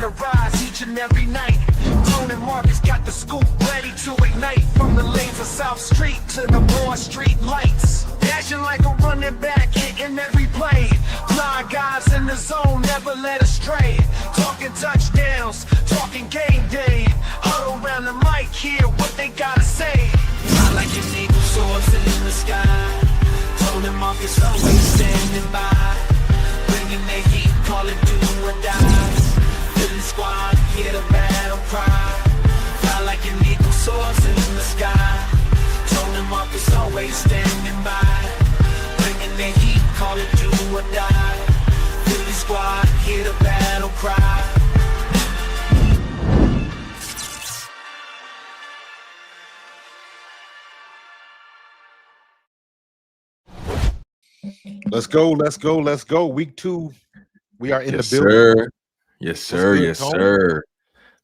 the rise each and every night. Tone and Markus got the scoop ready to ignite. From the lanes of South Street to the Broad Street lights. Dashing like a running back, hitting every play. Blind guys in the zone, never led astray. Talking touchdowns, talking game day. Huddle around the mic, hear what they gotta say. Fly like an eagle soaring in the sky. Tone and Markus always standing by. Bringing the heat, call it do or die. Philly squad, hear the battle cry. Fly like an eagle soaring in the sky. Tone and Markus always standing by. Bringing the heat, call it do or die. Philly squad, hear the battle cry. Let's go, let's go, let's go. Week 2, we are in Yes, the building. sir. Yes, sir. good, Yes, Tony? sir.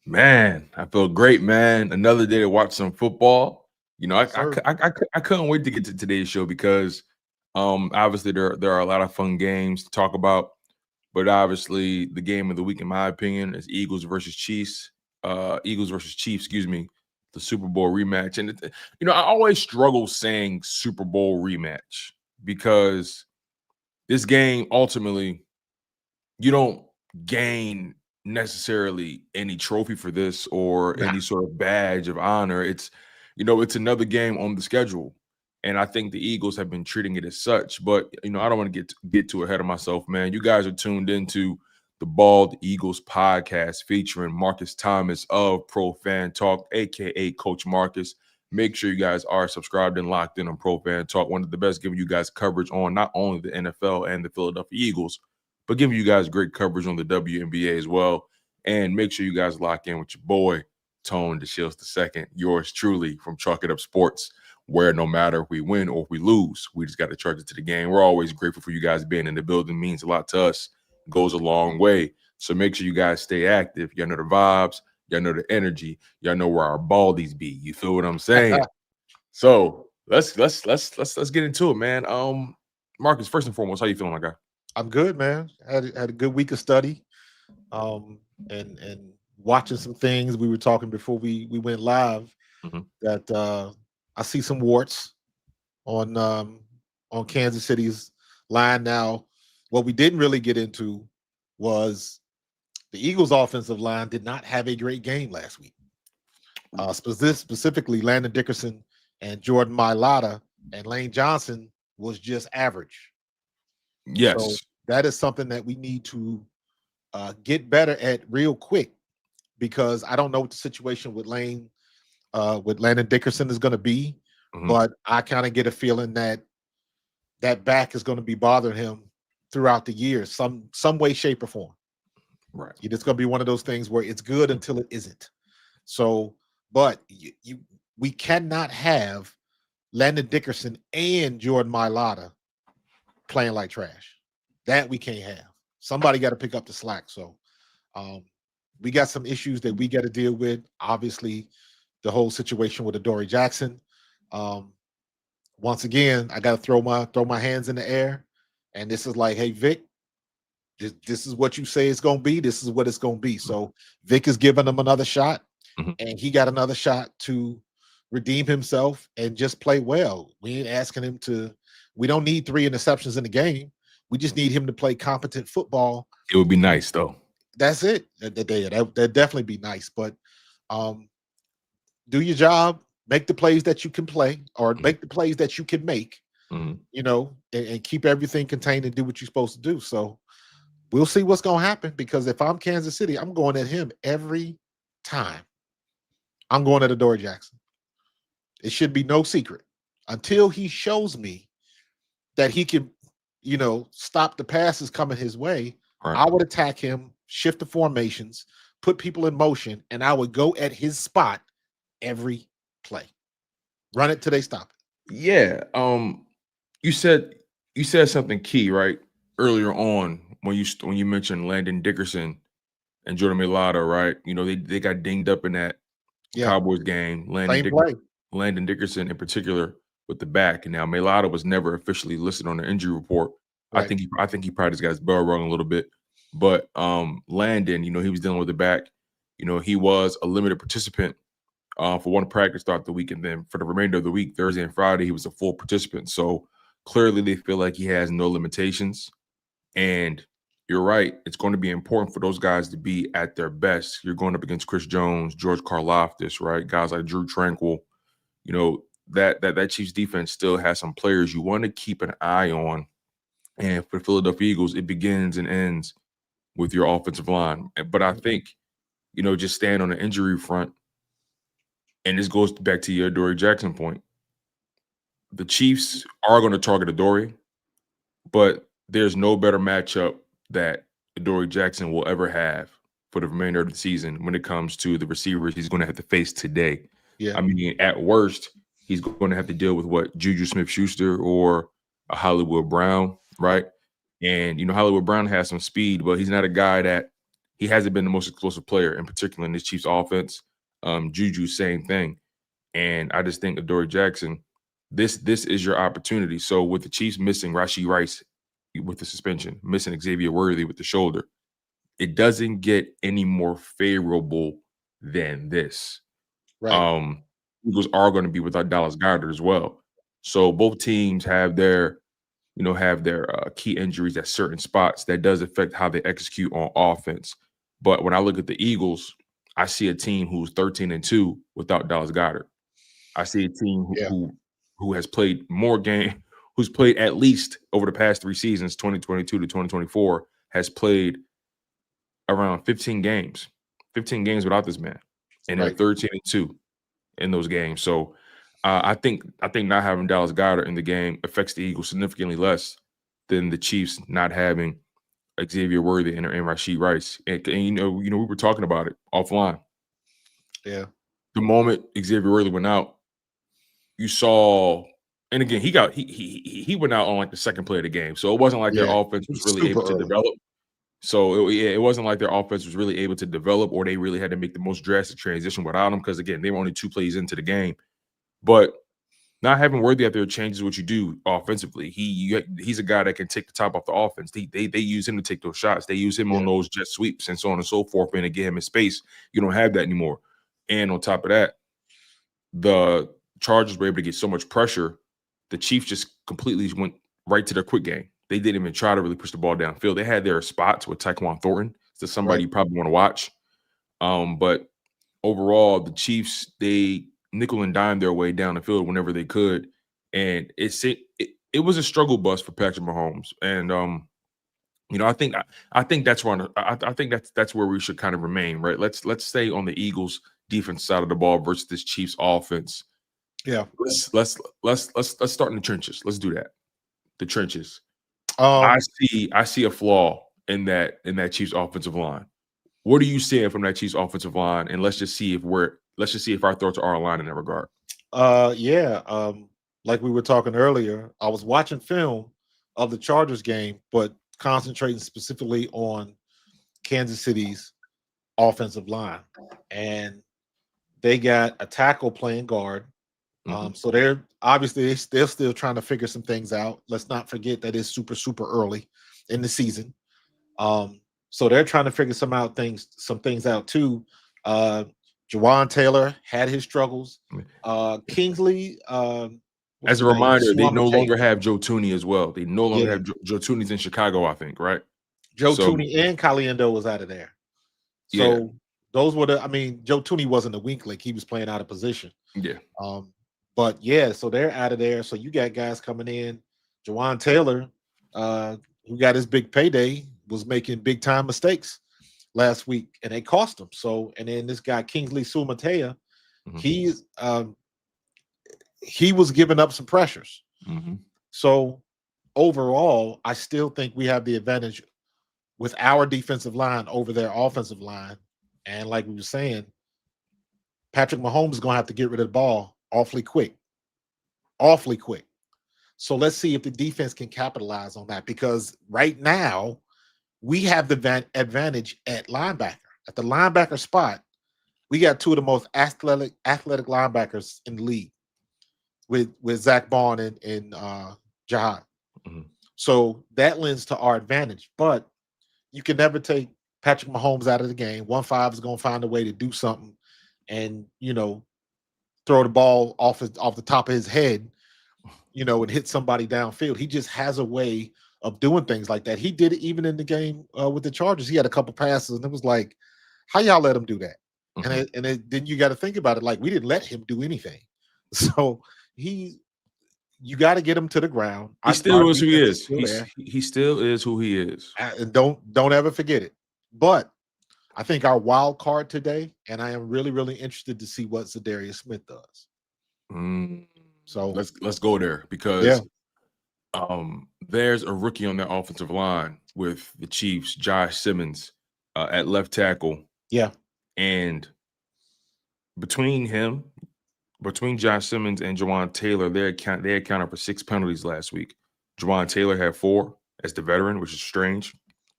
Man, I feel great, man. Another day to watch some football. You know, Yes, sir. I couldn't wait to get to today's show because obviously there are a lot of fun games to talk about. But obviously the game of the week, in my opinion, is Eagles versus Chiefs. Excuse me, the Super Bowl rematch. And you know, I always struggle saying Super Bowl rematch because this game ultimately, you don't gain necessarily any trophy for this or Nah. any sort of badge of honor. It's, you know, it's another game on the schedule. And I think the Eagles have been treating it as such. But, you know, I don't want to get too ahead of myself, man. You guys are tuned into the Bald Eagles podcast featuring Marcus Thomas of Pro Fan Talk, a.k.a. Coach Marcus. Make sure you guys are subscribed and locked in on Pro Fan Talk, one of the best, giving you guys coverage on not only the NFL and the Philadelphia Eagles, but giving you guys great coverage on the WNBA as well. And make sure you guys lock in with your boy, Tone DeShields II, yours truly from Chalk It Up Sports, where no matter if we win or if we lose, we just got to charge it to the game. We're always grateful for you guys being in the building. It means a lot to us. It goes a long way. So make sure you guys stay active. Y'all know the vibes. Y'all know the energy. Y'all know where our baldies be. You feel what I'm saying? So let's get into it, man. Marcus, first and foremost, how you feeling, my guy? I'm good, man. Had a good week of study, and watching some things. We were talking before we went live that I see some warts on Kansas City's line. Now, what we didn't really get into was the Eagles' offensive line did not have a great game last week. Specifically, Landon Dickerson and Jordan Mailata and Lane Johnson was just average. Yes. So that is something that we need to get better at real quick, because I don't know what the situation with Landon Dickerson is going to be, but I kind of get a feeling that that back is going to be bothering him throughout the year, some way, shape, or form. Right. It's going to be one of those things where it's good until it isn't. So, but we cannot have Landon Dickerson and Jordan Mailata playing like trash. That we can't have. Somebody got to pick up the slack. So we got some issues that we got to deal with. Obviously, the whole situation with Adoree Jackson. Once again, I got to throw my hands in the air, and this is like, hey, Vic, this is what you say it's going to be. This is what it's going to be. So Vic is giving him another shot, and he got another shot to redeem himself and just play well. We ain't asking him to. We don't need 3 interceptions in the game. We just need him to play competent football. It would be nice, though. That's it. That'd definitely be nice. But do your job, make the plays that you can play, or make the plays that you can make, you know, and keep everything contained and do what you're supposed to do. So we'll see what's going to happen, because if I'm Kansas City, I'm going at him every time. I'm going at Adoree Jackson. It should be no secret until he shows me that he can, you know, stop the passes coming his way. Right. I would attack him, shift the formations, put people in motion, and I would go at his spot every play. Run it till they stop it. Yeah. You said something key, right? Earlier on when you mentioned Landon Dickerson and Jordan Mailata, right? You know, they got dinged up in that Cowboys game. Landon Dickerson in particular with the back. And now Mailata was never officially listed on the injury report. Right. I think he probably just got his bell rung a little bit. But Landon, he was dealing with the back. He was a limited participant for one practice throughout the week, and then for the remainder of the week, Thursday and Friday, he was a full participant. So clearly, they feel like he has no limitations. And you're right; it's going to be important for those guys to be at their best. You're going up against Chris Jones, George Karlaftis, right? Guys like Drew Tranquil. That Chiefs defense still has some players you want to keep an eye on. And for the Philadelphia Eagles, it begins and ends with your offensive line. But I think, just staying on the injury front, and this goes back to your Adoree Jackson point. The Chiefs are going to target Adoree, but there's no better matchup that Adoree Jackson will ever have for the remainder of the season when it comes to the receivers he's going to have to face today. Yeah. I mean, at worst, he's going to have to deal with what Juju Smith-Schuster or a Hollywood Brown, right? And Hollywood Brown has some speed, but he's not a guy that he hasn't been the most explosive player, in particular in this Chiefs offense. Juju, same thing. And I just think Adoree Jackson, this is your opportunity. So with the Chiefs missing Rashee Rice with the suspension, missing Xavier Worthy with the shoulder, it doesn't get any more favorable than this. Right. Eagles are going to be without Dallas Goedert as well. So both teams have their key injuries at certain spots that does affect how they execute on offense. But when I look at the Eagles, I see a team who's 13-2 without Dallas Goedert. I see a team who has played more game, who's played at least over the past 3 seasons, 2022 to 2024, has played around 15 games without this man, and they're Right. 13-2 in those games. So I think not having Dallas Goedert in the game affects the Eagles significantly less than the Chiefs not having Xavier Worthy and Rashee Rice. And we were talking about it offline. Yeah. The moment Xavier Worthy went out, you saw, and again, he went out on like the second play of the game. So it wasn't like their Yeah. offense was really Super able to early. develop. So it wasn't like their offense was really able to develop, or they really had to make the most drastic transition without him, because again, they were only 2 plays into the game. But not having Worthy out there changes what you do offensively. He's a guy that can take the top off the offense. They use him to take those shots. They use him on those jet sweeps and so on and so forth. And to get him in space, you don't have that anymore. And on top of that, the Chargers were able to get so much pressure. The Chiefs just completely went right to their quick game. They didn't even try to really push the ball downfield. They had their spots with Tyquan Thornton. So somebody you probably want to watch. But overall, the Chiefs, they nickel and dime their way down the field whenever they could. And it was a struggle bus for Patrick Mahomes. And I think that's where I think that's where we should kind of remain, right? Let's stay on the Eagles defense side of the ball versus this Chiefs offense. Yeah. Let's start in the trenches. Let's do that. The trenches. Um, I see a flaw in that Chiefs offensive line. What are you seeing from that Chiefs offensive line? And let's just see if our thoughts are aligned in that regard. Yeah. Like we were talking earlier, I was watching film of the Chargers game, but concentrating specifically on Kansas City's offensive line. And they got a tackle playing guard. So they're obviously they're still trying to figure some things out. Let's not forget that it's super, super early in the season. So they're trying to figure some things out too. Jawan Taylor had his struggles. Kingsley, what's As a his name? reminder, they no Suamataia. longer have Joe Tooney as well. They no longer Yeah. have Joe Tooney's in Chicago, I think, right? Joe So Tooney and Caliendo was out of there. yeah, So those were Joe Tooney wasn't a weak link. He was playing out of position. yeah. But yeah, so they're out of there. So you got guys coming in. Jawan Taylor, who got his big payday, was making big time mistakes last week, and they cost him. So, and then this guy Kingsley Suamataia, he was giving up some pressures. So overall, I still think we have the advantage with our defensive line over their offensive line. And like we were saying, Patrick Mahomes is going to have to get rid of the ball awfully quick. So let's see if the defense can capitalize on that, because right now we have the advantage at linebacker. At the linebacker spot, we got 2 of the most athletic linebackers in the league with Zach Bond and Jihad. So that lends to our advantage. But you can never take Patrick Mahomes out of the game. 1-5 is going to find a way to do something, and throw the ball off the top of his head, and hit somebody downfield. He just has a way of doing things like that. He did it even in the game with the Chargers. He had a couple passes, and it was like, how y'all let him do that? Then you got to think about it. Like, we didn't let him do anything. So you got to get him to the ground. He still is who he is. He still is who he is. And don't ever forget it. But I think our wild card today, and I am really, really interested to see what Zadarius Smith does. So let's go there, because there's a rookie on that offensive line with the Chiefs, Josh Simmons, at left tackle. Yeah. And between Josh Simmons and Jawan Taylor, they accounted for 6 penalties last week. Jawan Taylor had 4 as the veteran, which is strange.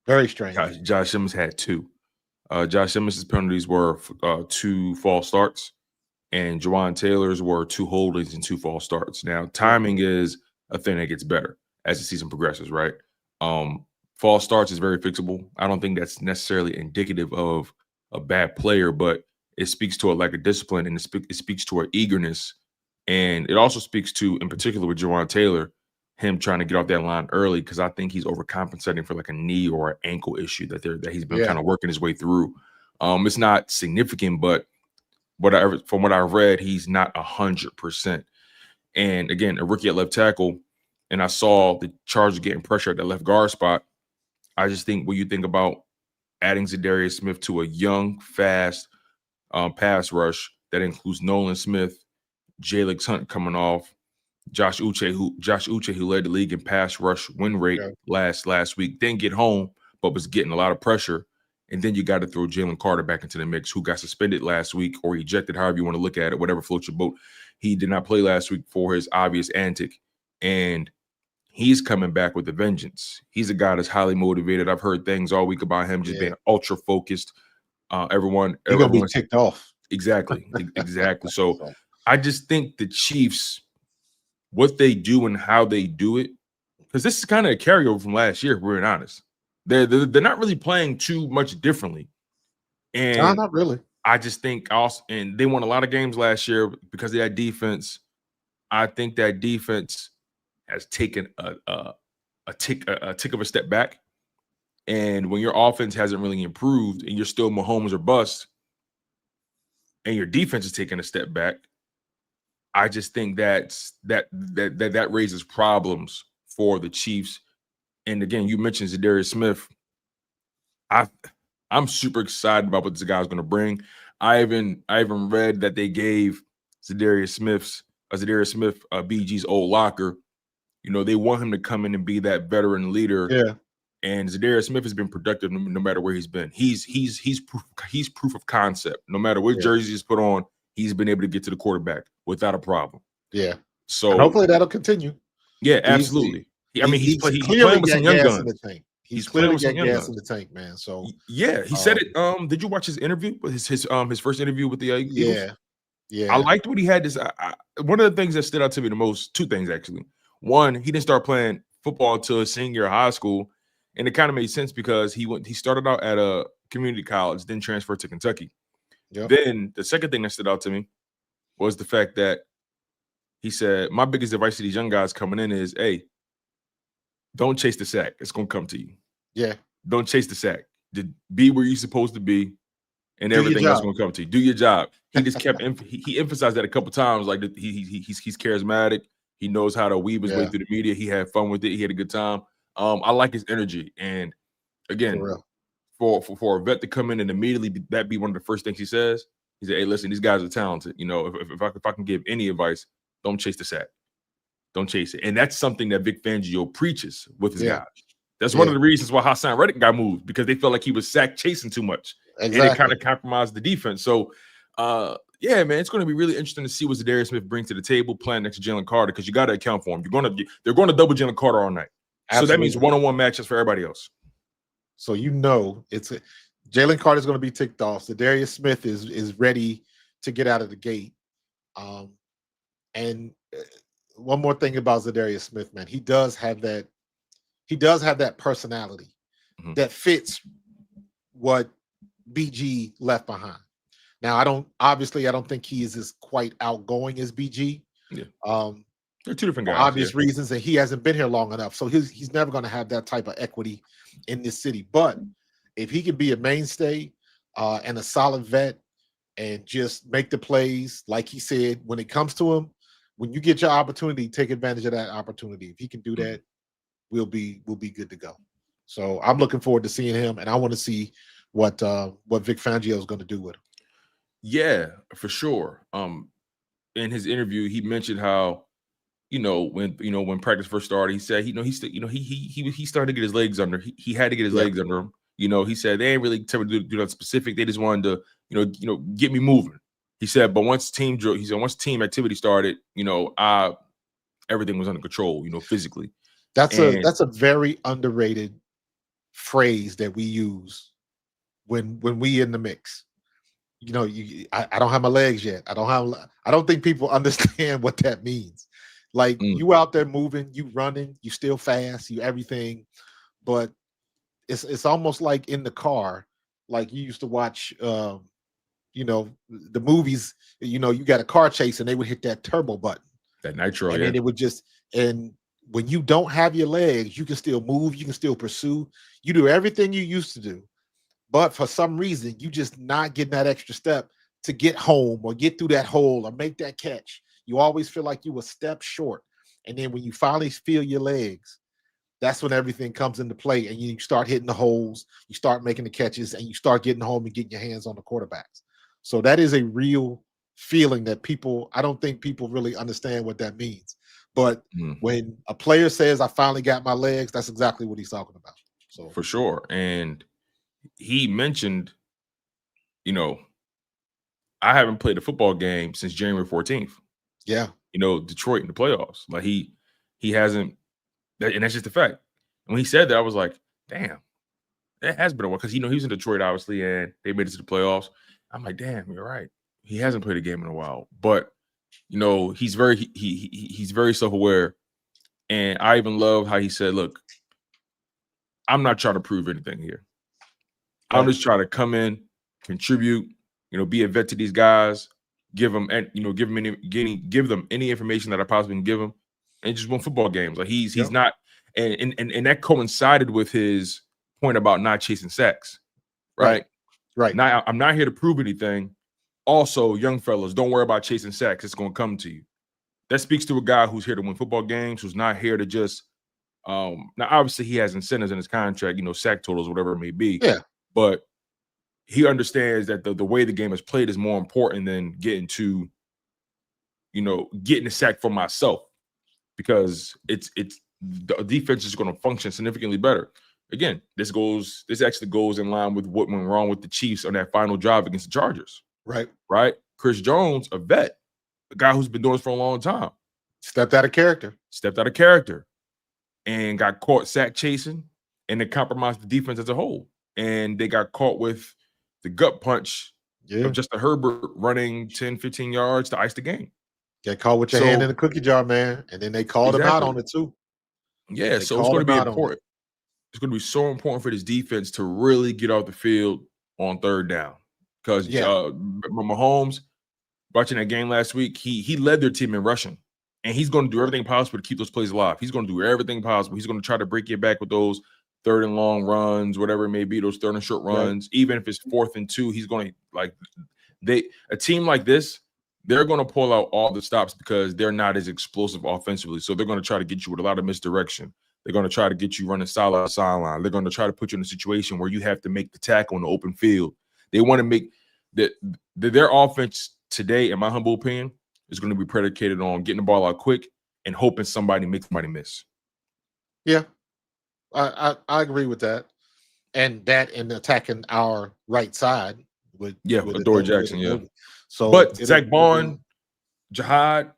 Very strange. Josh Simmons had 2. Josh Simmons' penalties were 2 false starts, and Jawan Taylor's were 2 holdings and 2 false starts. Now, timing is a thing that gets better as the season progresses, right? False starts is very fixable. I don't think that's necessarily indicative of a bad player, but it speaks to a lack of discipline, and it speaks to an eagerness. And it also speaks to, in particular with Jawan Taylor, him trying to get off that line early, because I think he's overcompensating for like a knee or an ankle issue that he's been kind of working his way through. It's not significant, but from what I've read, he's not 100%. And again, a rookie at left tackle, and I saw the Chargers getting pressure at the left guard spot. I just think when you think about adding Zadarius Smith to a young, fast pass rush that includes Nolan Smith, Jalix Hunt coming off, Josh Uche, who led the league in pass rush win rate last week, didn't get home, but was getting a lot of pressure. And then you got to throw Jalen Carter back into the mix, who got suspended last week or ejected, however you want to look at it, whatever floats your boat. He did not play last week for his obvious antic, and he's coming back with a vengeance. He's a guy that's highly motivated. I've heard things all week about him just being ultra focused. Everyone's gonna be ticked off. Exactly. So I just think the Chiefs, what they do and how they do it, because this is kind of a carryover from last year, if we're being honest. They're not really playing too much differently. And no, not really. I just think and they won a lot of games last year because of that defense. I think that defense has taken a tick of a step back. And when your offense hasn't really improved and you're still Mahomes or bust, and your defense is taking a step back, I just think that raises problems for the Chiefs. And again, you mentioned Zadarius Smith. I'm super excited about what this guy's going to bring. I even read that they gave Zadarius Smith BG's old locker. They want him to come in and be that veteran leader. Yeah. And Zadarius Smith has been productive no matter where he's been. He's proof of concept. No matter what jersey he's put on, he's been able to get to the quarterback without a problem. Yeah. So and hopefully that'll continue. Yeah, absolutely. He's playing with some young guns. He's clearly got gas in the tank, man. So yeah, he said it. Did you watch his interview? His first interview with the Eagles? Yeah. I liked what he had. One of the things that stood out to me the most, 2 things actually. One, he didn't start playing football until his senior year of high school, and it kind of made sense because he started out at a community college, then transferred to Kentucky. Yep. Then the second thing that stood out to me was the fact that he said, "My biggest advice to these young guys coming in is, hey, don't chase the sack. It's gonna come to you. Yeah. Don't chase the sack. Be where you're supposed to be, and everything else gonna come to you. Do your job." He just kept he emphasized that a couple times, like he's charismatic. He knows how to weave his way through the media. He had fun with it. He had a good time. I like his energy. And again, for a vet to come in and immediately that be one of the first things he says, he said, "Hey, listen, these guys are talented. If I can give any advice, don't chase the sack. Don't chase it." And that's something that Vic Fangio preaches with his guys. That's one of the reasons why Hassan Reddick got moved, because they felt like he was sack chasing too much. Exactly. And it kind of compromised the defense. So, yeah, man, it's going to be really interesting to see what Zadarius Smith brings to the table playing next to Jalen Carter, because you got to account for him. They're going to double Jalen Carter all night. Absolutely. So that means one-on-one matches for everybody else. So it's Jalen Carter is going to be ticked off. Zadarius Smith is ready to get out of the gate. And one more thing about Zadarius Smith, man, he does have that personality. that fits what BG left behind. Now, I don't think he is as quite outgoing as BG. Yeah. They're two different for guys. obvious reasons, and he hasn't been here long enough. So he's never going to have that type of equity in this city. But if he can be a mainstay and a solid vet and just make the plays, like he said, when it comes to him, when you get your opportunity, take advantage of that opportunity. If he can do that, we'll be good to go. So I'm looking forward to seeing him, and I want to see what Vic Fangio is going to do with him. Yeah, for sure. In his interview, he mentioned how, when practice first started, he said, he started to get his legs under. He had to get his legs under him. He said they ain't really tell me to do nothing specific. They just wanted to, get me moving. He said, but once team activity started, everything was under control, physically. That's a very underrated phrase that we use when we in the mix. I don't have my legs yet. I don't think people understand what that means. Like you out there moving, you running, you still fast, you everything, but it's almost like in the car, like you used to watch the movies, you got a car chase and they would hit that turbo button. That nitro, and then it would and when you don't have your legs, you can still move, you can still pursue, you do everything you used to do. But for some reason, you just not getting that extra step to get home or get through that hole or make that catch. You always feel like you a step short. And then when you finally feel your legs, that's when everything comes into play and you start hitting the holes, you start making the catches, and you start getting home and getting your hands on the quarterbacks. So that is a real feeling that I don't think people really understand what that means. But when a player says, I finally got my legs, that's exactly what he's talking about. So for sure. And he mentioned, I haven't played a football game since January 14th. Yeah. Detroit in the playoffs. Like he hasn't, and that's just a fact. And when he said that, I was like, damn, that has been a while. Because, he was in Detroit, obviously, and they made it to the playoffs. I'm like, damn, you're right. He hasn't played a game in a while. But, he's very he's very self-aware. And I even love how he said, look, I'm not trying to prove anything here. Right. I'm just trying to come in, contribute, be a vet to these guys, give them any information that I possibly can give them, and just win football games. Like he's not, and that coincided with his point about not chasing sacks, right? Right. Now I'm not here to prove anything. Also, young fellas, don't worry about chasing sacks. It's going to come to you. That speaks to a guy who's here to win football games, who's not here to just. Now, obviously, he has incentives in his contract, sack totals, whatever it may be. Yeah. But he understands that the way the game is played is more important than getting a sack for myself, because the defense is going to function significantly better. Again, this actually goes in line with what went wrong with the Chiefs on that final drive against the Chargers. Right. Chris Jones, a vet, a guy who's been doing this for a long time, stepped out of character, and got caught sack chasing, and it compromised the defense as a whole. And they got caught with the gut punch of Justin Herbert running 10, 15 yards to ice the game. Get caught with your hand in the cookie jar, man. And then they called him out on it too. Yeah, so it's going to be important. It's going to be so important for this defense to really get off the field on third down. Because Mahomes, watching that game last week, he led their team in rushing. And he's going to do everything possible to keep those plays alive. He's going to do everything possible. He's going to try to break you back with those third and long runs, whatever it may be, those third and short runs. Right. Even if it's 4th and 2, he's going to a team like this, they're going to pull out all the stops because they're not as explosive offensively. So they're going to try to get you with a lot of misdirection. They're going to try to get you running sideline. They're going to try to put you in a situation where you have to make the tackle in the open field. They want to make their offense today, in my humble opinion, is going to be predicated on getting the ball out quick and hoping somebody makes somebody miss. Yeah, I agree with that. And attacking our right side with Adoree Jackson, yeah. So, but Zach Bond, Jihad,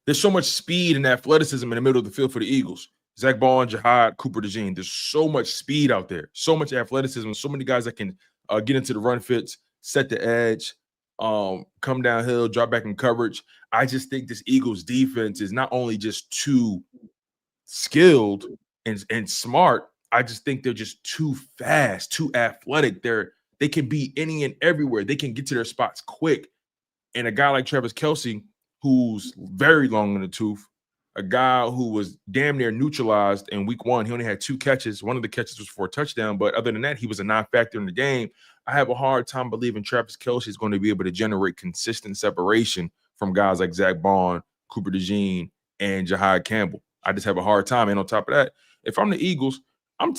there's so much speed and athleticism in the middle of the field for the Eagles. Zach Bond, Jihad, Cooper DeJean. There's so much speed out there, so much athleticism, so many guys that can get into the run fits, set the edge, come downhill, drop back in coverage. I just think this Eagles defense is not only just too skilled and smart, I just think they're just too fast, too athletic. They can be any and everywhere. They can get to their spots quick. And a guy like Travis Kelce, who's very long in the tooth, a guy who was damn near neutralized in week 1. He only had 2 catches. One of the catches was for a touchdown. But other than that, he was a non-factor in the game. I have a hard time believing Travis Kelce is going to be able to generate consistent separation from guys like Zach Bond, Cooper DeJean, and Jahai Campbell. I just have a hard time. And on top of that, if I'm the Eagles, I'm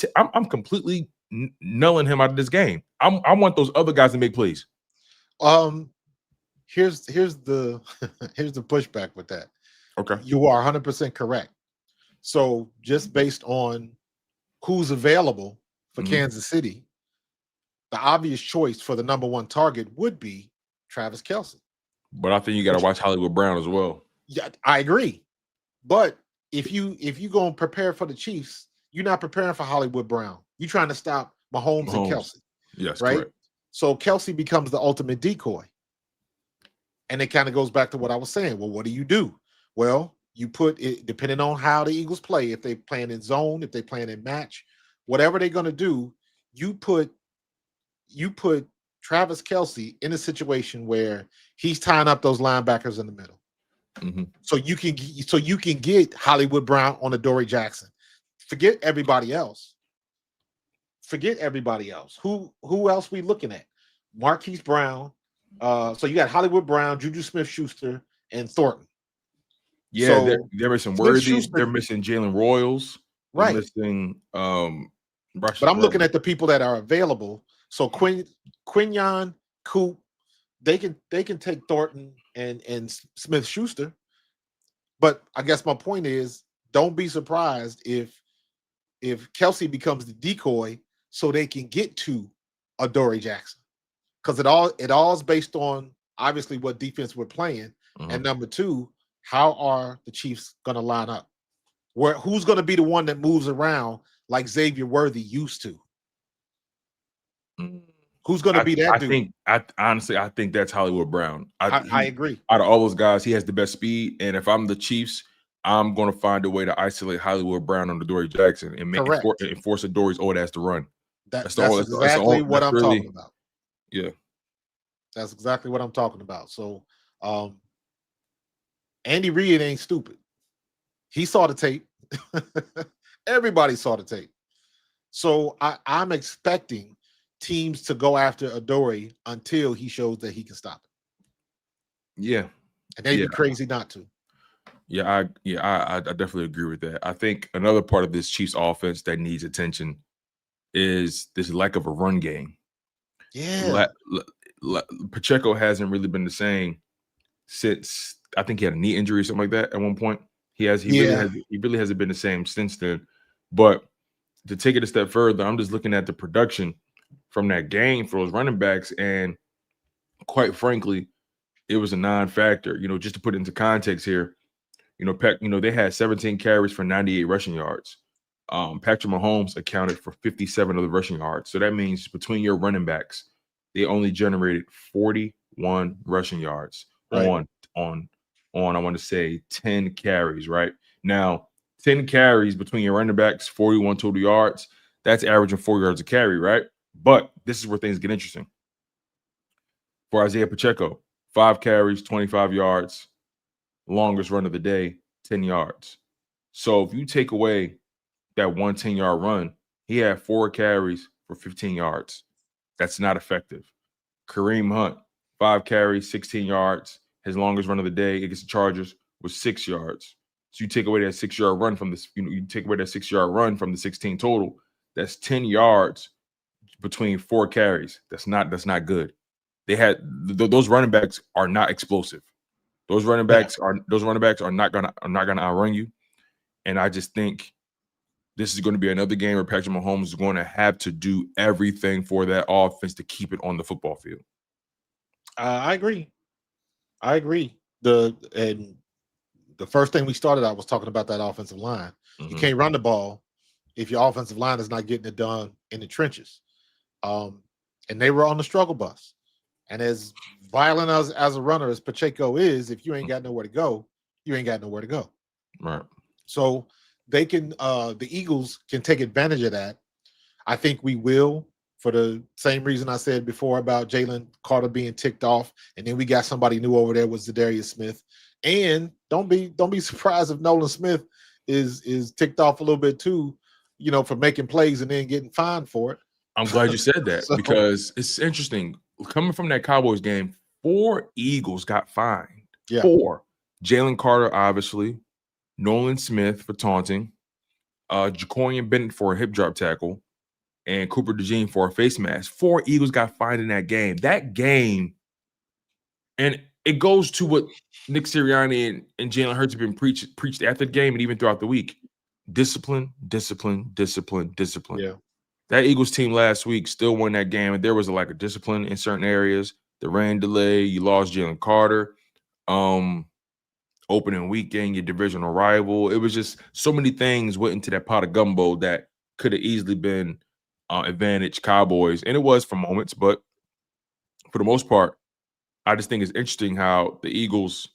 completely nulling him out of this game. I want those other guys to make plays. Here's the here's the pushback with that. Okay. You are 100% correct. So just based on who's available for Kansas City, the obvious choice for the number 1 target would be Travis Kelce. But I think you got to watch Hollywood Brown as well. Yeah, I agree. But if you go and prepare for the Chiefs, you're not preparing for Hollywood Brown. You're trying to stop Mahomes. And Kelce. Yes, right. Correct. So Kelce becomes the ultimate decoy. And it kind of goes back to what I was saying. Well, what do? Well, you put it, depending on how the Eagles play, if they playing in zone, if they playing in match, whatever they're going to do, you put Travis Kelce in a situation where he's tying up those linebackers in the middle. So you can get Hollywood Brown on Adoree Jackson. Forget everybody else. Who else we looking at? Marquise Brown. So you got Hollywood Brown, Juju Smith-Schuster, and Thornton. Yeah, so they're missing Worthy. They're missing Jalen Royals. They're missing but I'm looking at the people that are available. So Quinyon, Coop, they can take Thornton and Smith-Schuster. But I guess my point is, don't be surprised if Kelce becomes the decoy so they can get to Adoree Jackson. Because it all is based on obviously what defense we're playing, and number 2, how are the Chiefs going to line up? Who's going to be the one that moves around like Xavier Worthy used to? Who's going to be that dude? I think that's Hollywood Brown. I agree. Out of all those guys, he has the best speed, and if I'm the Chiefs, I'm going to find a way to isolate Hollywood Brown on Adoree Jackson and force Adoree's old ass to run. That's exactly what I'm talking about. Yeah, that's exactly what I'm talking about. So, Andy Reid ain't stupid. He saw the tape. Everybody saw the tape. So I'm expecting teams to go after Adoree until he shows that he can stop it. Yeah, and they'd be crazy not to. I definitely agree with that. I think another part of this Chiefs offense that needs attention is this lack of a run game. Yeah. Pacheco hasn't really been the same since, I think he had a knee injury or something like that at one point. He really hasn't been the same since then. But to take it a step further, I'm just looking at the production from that game for those running backs, and quite frankly, it was a non-factor. Just to put it into context here, they had 17 carries for 98 rushing yards. Patrick Mahomes accounted for 57 of the rushing yards. So that means between your running backs, they only generated 41 rushing yards on I want to say 10 carries, right? Now, 10 carries between your running backs, 41 total yards, that's averaging 4 yards a carry, right? But this is where things get interesting. For Isaiah Pacheco, 5 carries, 25 yards, longest run of the day, 10 yards. So if you take away that 1 10-yard run, he had 4 carries for 15 yards. That's not effective. Kareem Hunt, 5 carries, 16 yards. His longest run of the day against the Chargers was 6 yards. So you take away that 6-yard run from this, you take away that 6-yard run from the 16 total. That's 10 yards between 4 carries. That's not good. They had those running backs are not explosive. Those running backs are not gonna outrun you. And I just think this is going to be another game where Patrick Mahomes is going to have to do everything for that offense to keep it on the football field. I agree. The first thing we started out was talking about that offensive line. You can't run the ball if your offensive line is not getting it done in the trenches. And they were on the struggle bus. And as violent as a runner as Pacheco is, if you ain't got nowhere to go, you ain't got nowhere to go. Right. So the Eagles can take advantage of that. I think we will, for the same reason I said before about Jalen Carter being ticked off, and then we got somebody new over there with Zadarius Smith. And don't be surprised if Nolan Smith is ticked off a little bit too, for making plays and then getting fined for it. I'm glad you said that So, because it's interesting. Coming from that Cowboys game, 4 Eagles got fined. yeah, 4. Jalen Carter, obviously. Nolan Smith for taunting. Jacorian Bennett for a hip drop tackle. And Cooper DeJean for a face mask. 4 Eagles got fined in that game. That game, and it goes to what Nick Sirianni and Jalen Hurts have been preached after the game and even throughout the week. Discipline, discipline, discipline, discipline. yeah. That Eagles team last week still won that game, and there was a lack of discipline in certain areas. The rain delay, you lost Jalen Carter. Opening weekend, your divisional rival. It was just so many things went into that pot of gumbo that could have easily been advantage Cowboys, and it was for moments, but for the most part, I just think it's interesting how the Eagles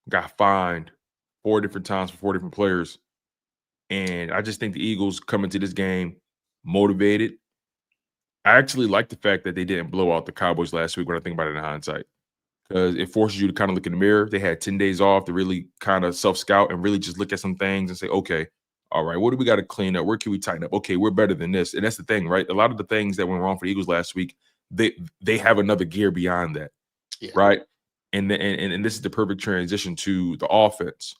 got fined 4 different times for 4 different players, and I just think the Eagles come into this game motivated. I actually like the fact that they didn't blow out the Cowboys last week when I think about it in hindsight, because it forces you to kind of look in the mirror. They had 10 days off to really kind of self-scout and really just look at some things and say, okay, all right, what do we got to clean up? Where can we tighten up? Okay, we're better than this. And that's the thing, right? A lot of the things that went wrong for the Eagles last week, they have another gear beyond that, right? And this is the perfect transition to the offense.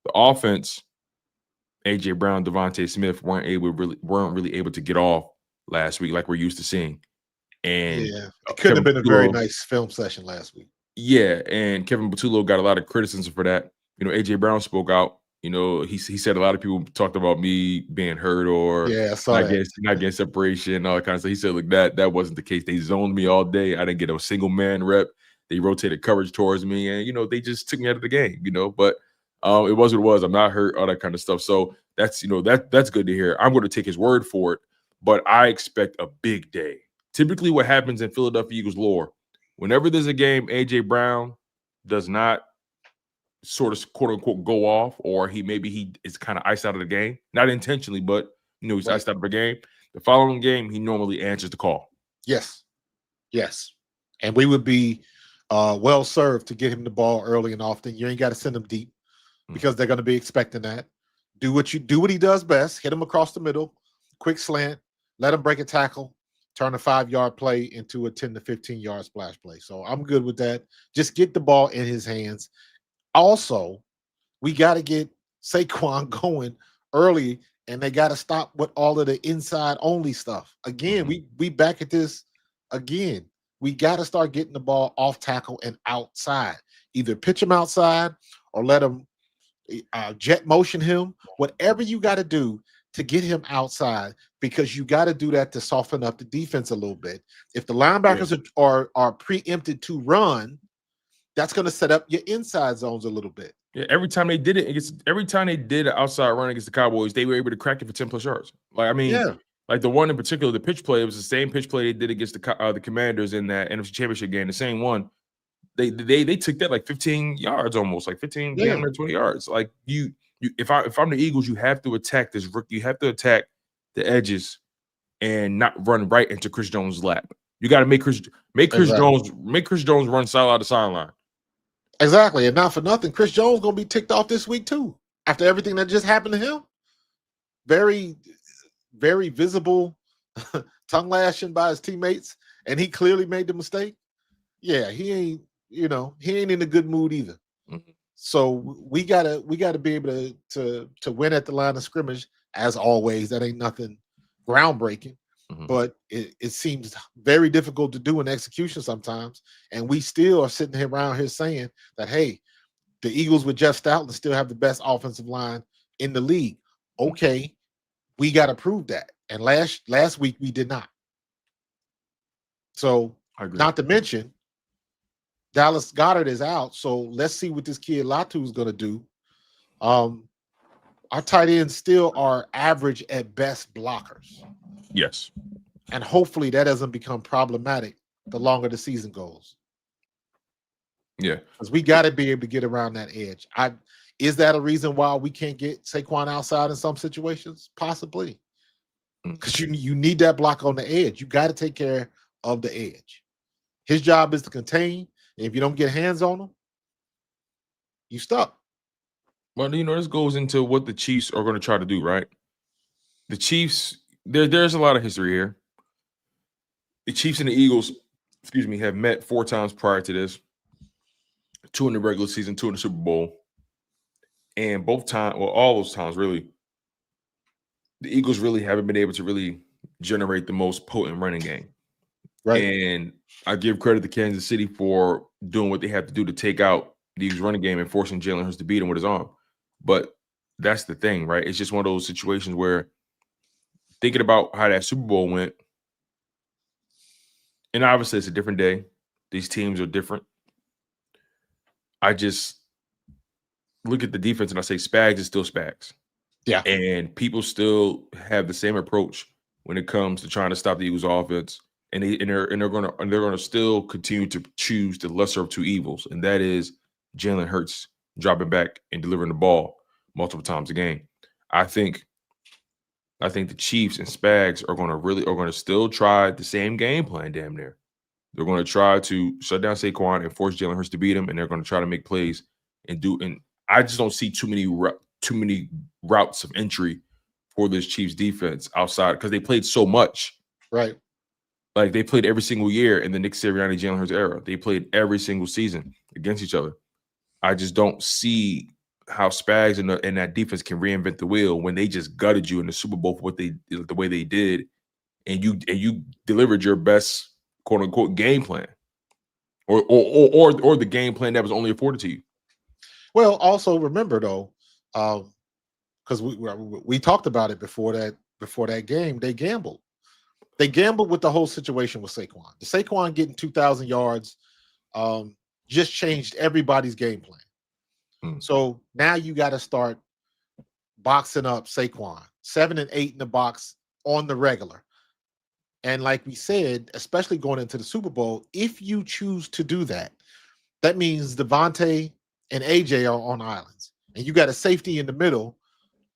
The offense, A.J. Brown, Devontae Smith weren't really able to get off last week like we're used to seeing. And Yeah, it couldn't have been a very nice film session last week. Yeah, and Kevin Patullo got a lot of criticism for that. A.J. Brown spoke out. He said a lot of people talked about me being hurt or not getting separation, all that kind of stuff. He said, look, that wasn't the case. They zoned me all day. I didn't get a single man rep. They rotated coverage towards me, and they just took me out of the game. But it was what it was. I'm not hurt, all that kind of stuff. So that's that's good to hear. I'm going to take his word for it, but I expect a big day. Typically, what happens in Philadelphia Eagles lore, whenever there's a game, A.J. Brown does not sort of quote unquote go off, or he is kind of iced out of the game, not intentionally, but he's iced out of the game. The following game, he normally answers the call. Yes, and we would be well served to get him the ball early and often. You ain't got to send him deep because they're going to be expecting that. Do what he does best. Hit him across the middle, quick slant, let him break a tackle, turn a 5-yard play into a 10 to 15-yard splash play. So I'm good with that. Just get the ball in his hands. Also, we got to get Saquon going early, and they got to stop with all of the inside only stuff. Again, we back at this again. We got to start getting the ball off tackle and outside. Either pitch him outside or let him jet motion him. Whatever you got to do to get him outside, because you got to do that to soften up the defense a little bit. If the linebackers are preempted to run, that's going to set up your inside zones a little bit. Yeah, every time they did an outside run against the Cowboys, they were able to crack it for 10 plus yards. Like the one in particular, the pitch play, it was the same pitch play they did against the Commanders in that NFC Championship game. The same one. They took that like 15 yards almost, like 15, 20 yards. Like if I'm the Eagles, you have to attack this rookie. You have to attack the edges and not run right into Chris Jones' lap. You got to make Chris Jones run sideline to sideline. Exactly. And not for nothing, Chris Jones going to be ticked off this week too, after everything that just happened to him. Very, very visible tongue lashing by his teammates, and he clearly made the mistake. Yeah, he ain't in a good mood either. Mm-hmm. So we gotta be able to win at the line of scrimmage, as always. That ain't nothing groundbreaking. Mm-hmm. But it seems very difficult to do in execution sometimes. And we still are sitting here around here saying that, hey, the Eagles with Jeff Stoutland still have the best offensive line in the league. Okay, we got to prove that. And last week we did not. So not to mention, Dallas Goedert is out. So let's see what this kid Latu is going to do. Our tight ends still are average at best blockers. Yes. And hopefully that doesn't become problematic the longer the season goes. Yeah. Because we got to be able to get around that edge. Is that a reason why we can't get Saquon outside in some situations? Possibly. Because you need that block on the edge. You got to take care of the edge. His job is to contain. And if you don't get hands on him, you stuck. Well, this goes into what the Chiefs are going to try to do, right? The Chiefs, there's a lot of history here. The Chiefs and the Eagles, have met 4 times prior to this. 2 in the regular season, 2 in the Super Bowl. And all those times, really, the Eagles really haven't been able to really generate the most potent running game. Right. And I give credit to Kansas City for doing what they have to do to take out the Eagles running game and forcing Jalen Hurts to beat him with his arm. But that's the thing, right? It's just one of those situations where thinking about how that Super Bowl went, and obviously it's a different day. These teams are different. I just look at the defense and I say Spags is still Spags. Yeah. And people still have the same approach when it comes to trying to stop the Eagles offense. And they're gonna still continue to choose the lesser of 2 evils, and that is Jalen Hurts dropping back and delivering the ball multiple times a game. I think the Chiefs and Spags are going to still try the same game plan. Damn near, they're going to try to shut down Saquon and force Jalen Hurts to beat him, and they're going to try to make plays and do. And I just don't see too many routes of entry for this Chiefs defense outside because they played so much. Right. Like they played every single year in the Nick Sirianni, Jalen Hurts era. They played every single season against each other. I just don't see how Spags and that defense can reinvent the wheel when they just gutted you in the Super Bowl for the way they did, and you delivered your best quote unquote game plan, or the game plan that was only afforded to you. Well, also remember though, because we talked about it before that game, they gambled. They gambled with the whole situation with Saquon. The Saquon getting 2,000 yards just changed everybody's game plan. So now you got to start boxing up Saquon, 7 and 8 in the box on the regular. And like we said, especially going into the Super Bowl, if you choose to do that, that means Devontae and AJ are on islands. And you got a safety in the middle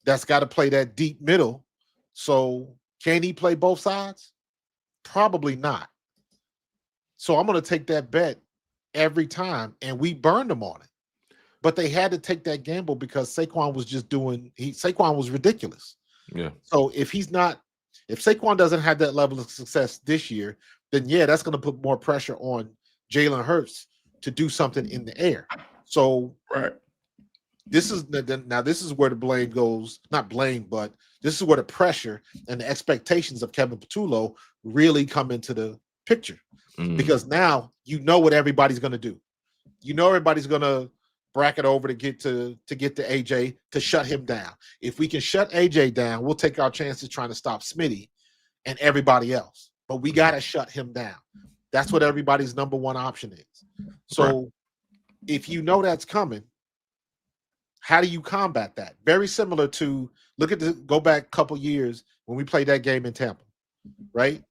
that's got to play that deep middle. So can he play both sides? Probably not. So I'm going to take that bet every time, and we burned them on it. But they had to take that gamble because Saquon was just Saquon was ridiculous. Yeah. So if Saquon doesn't have that level of success this year, then yeah, that's going to put more pressure on Jalen Hurts to do something in the air. So right. This is where the blame goes, not blame, but this is where the pressure and the expectations of Kevin Patullo really come into the picture. Because now you know what everybody's going to do. You know everybody's going to bracket over to get to AJ to shut him down. If we can shut AJ down, we'll take our chances trying to stop Smitty and everybody else. But we got to shut him down. That's what everybody's number one option is. So if you know that's coming, how do you combat that? Very similar to go back a couple years when we played that game in Tampa, right?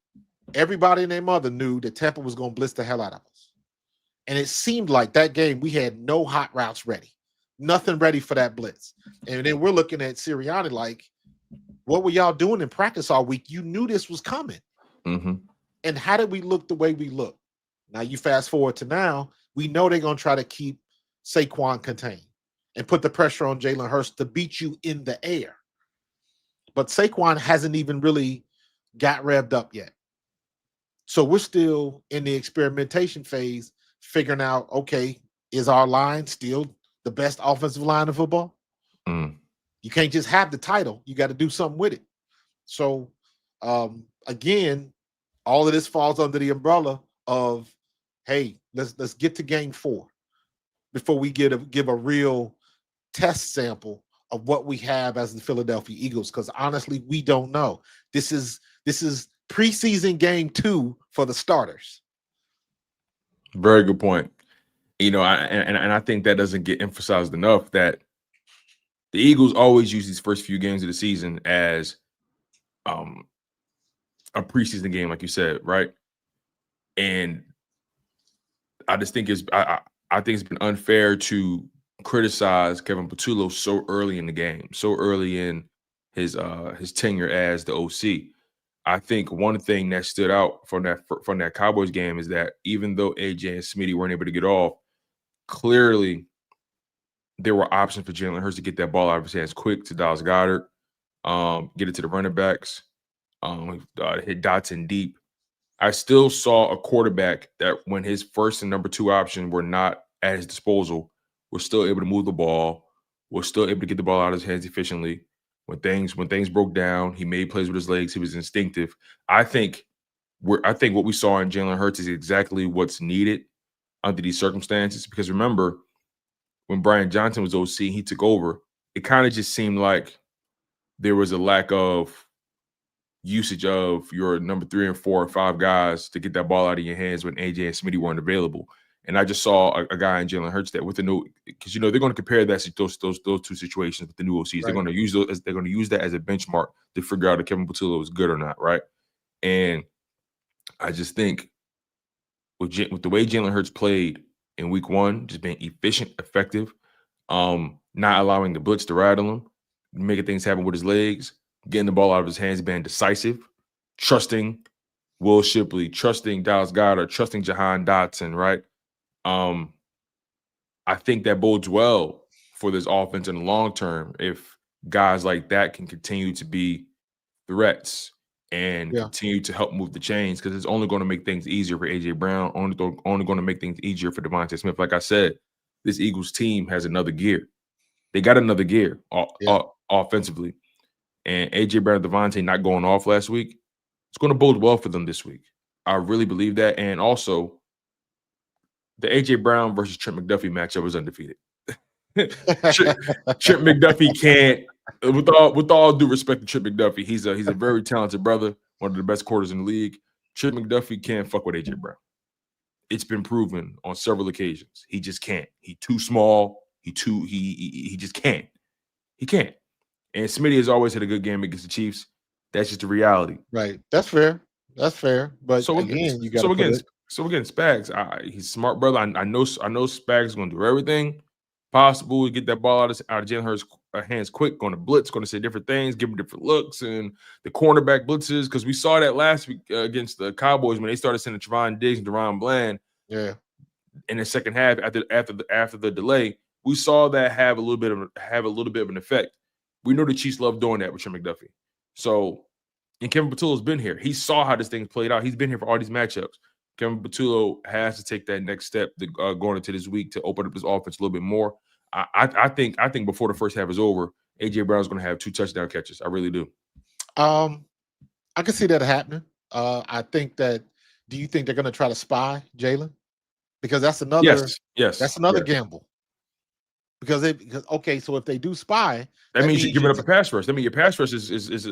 Everybody and their mother knew that Tampa was going to blitz the hell out of us. And it seemed like that game we had no hot routes ready, nothing ready for that blitz. And then we're looking at Sirianni like, what were y'all doing in practice all week? You knew this was coming. And how did we look the way we look? Now you fast forward to now, we know they're going to try to keep Saquon contained and put the pressure on Jalen Hurts to beat you in the air. But Saquon hasn't even really got revved up yet. So we're still in the experimentation phase, figuring out, okay, is our line still the best offensive line in football? You can't just have the title. You got to do something with it. So, again, all of this falls under the umbrella of, hey, let's get to game 4 before we give a real test sample of what we have as the Philadelphia Eagles, because honestly, we don't know. This is preseason game 2 for the starters. Very good point. I think that doesn't get emphasized enough that the Eagles always use these first few games of the season as a preseason game, like you said, right? And I just think I think it's been unfair to criticize Kevin Patullo so early in the game, so early in his tenure as the OC. I think one thing that stood out from that Cowboys game is that even though AJ and Smitty weren't able to get off, clearly there were options for Jalen Hurts to get that ball out of his hands quick to Dallas Goedert, get it to the running backs, hit Dotson deep. I still saw a quarterback that when his first and number 2 option were not at his disposal, was still able to move the ball, was still able to get the ball out of his hands efficiently. When things broke down, he made plays with his legs. He was instinctive. I think what we saw in Jalen Hurts is exactly what's needed under these circumstances. Because remember, when Brian Johnson was OC, he took over. It kind of just seemed like there was a lack of usage of your number 3 and 4 and 5 guys to get that ball out of your hands when AJ and Smitty weren't available. And I just saw a guy in Jalen Hurts that with the new, because they're going to compare those 2 situations with the new OCs. Right. They're going to use that as a benchmark to figure out if Kevin Patullo is good or not, right? And I just think with the way Jalen Hurts played in week 1, just being efficient, effective, not allowing the blitz to rattle him, making things happen with his legs, getting the ball out of his hands, being decisive, trusting Will Shipley, trusting Dallas Goedert, trusting Jahan Dotson, right? I think that bodes well for this offense in the long term if guys like that can continue to be threats and continue to help move the chains, because it's only going to make things easier for A.J. Brown, only going to make things easier for Devontae Smith. Like I said, this Eagles team has another gear. They got another gear offensively. And A.J. Brown and Devontae not going off last week, it's going to bode well for them this week. I really believe that. And also, the A.J. Brown versus Trent McDuffie matchup was undefeated. Trent McDuffie can't, with all due respect to Trent McDuffie, he's a very talented brother, one of the best quarters in the league. Trent McDuffie can't fuck with A.J. Brown. It's been proven on several occasions. He just can't. He's too small. He just can't. He can't. And Smitty has always had a good game against the Chiefs. That's just the reality. Right. That's fair. But again, you got So again, Spags, he's a smart brother. I know Spags is going to do everything possible to get that ball out of Jalen Hurts' hands quick, going to blitz, going to say different things, give him different looks, and the cornerback blitzes, because we saw that last week against the Cowboys when they started sending Trevon Diggs and DeRon Bland. Yeah. In the second half, after the delay, we saw that have a little bit of an effect. We know the Chiefs love doing that with Trent McDuffie. So, and Kevin Patullo's been here. He saw how this thing played out. He's been here for all these matchups. Kevin Patullo has to take that next step going into this week to open up his offense a little bit more. I think before the first half is over, A.J. Brown's going to have 2 touchdown catches. I really do. I can see that happening. I think that. Do you think they're going to try to spy Jalen? Because that's another. Yes. That's another gamble. Because so if they do spy, that means you're giving up a pass rush. That means your pass rush is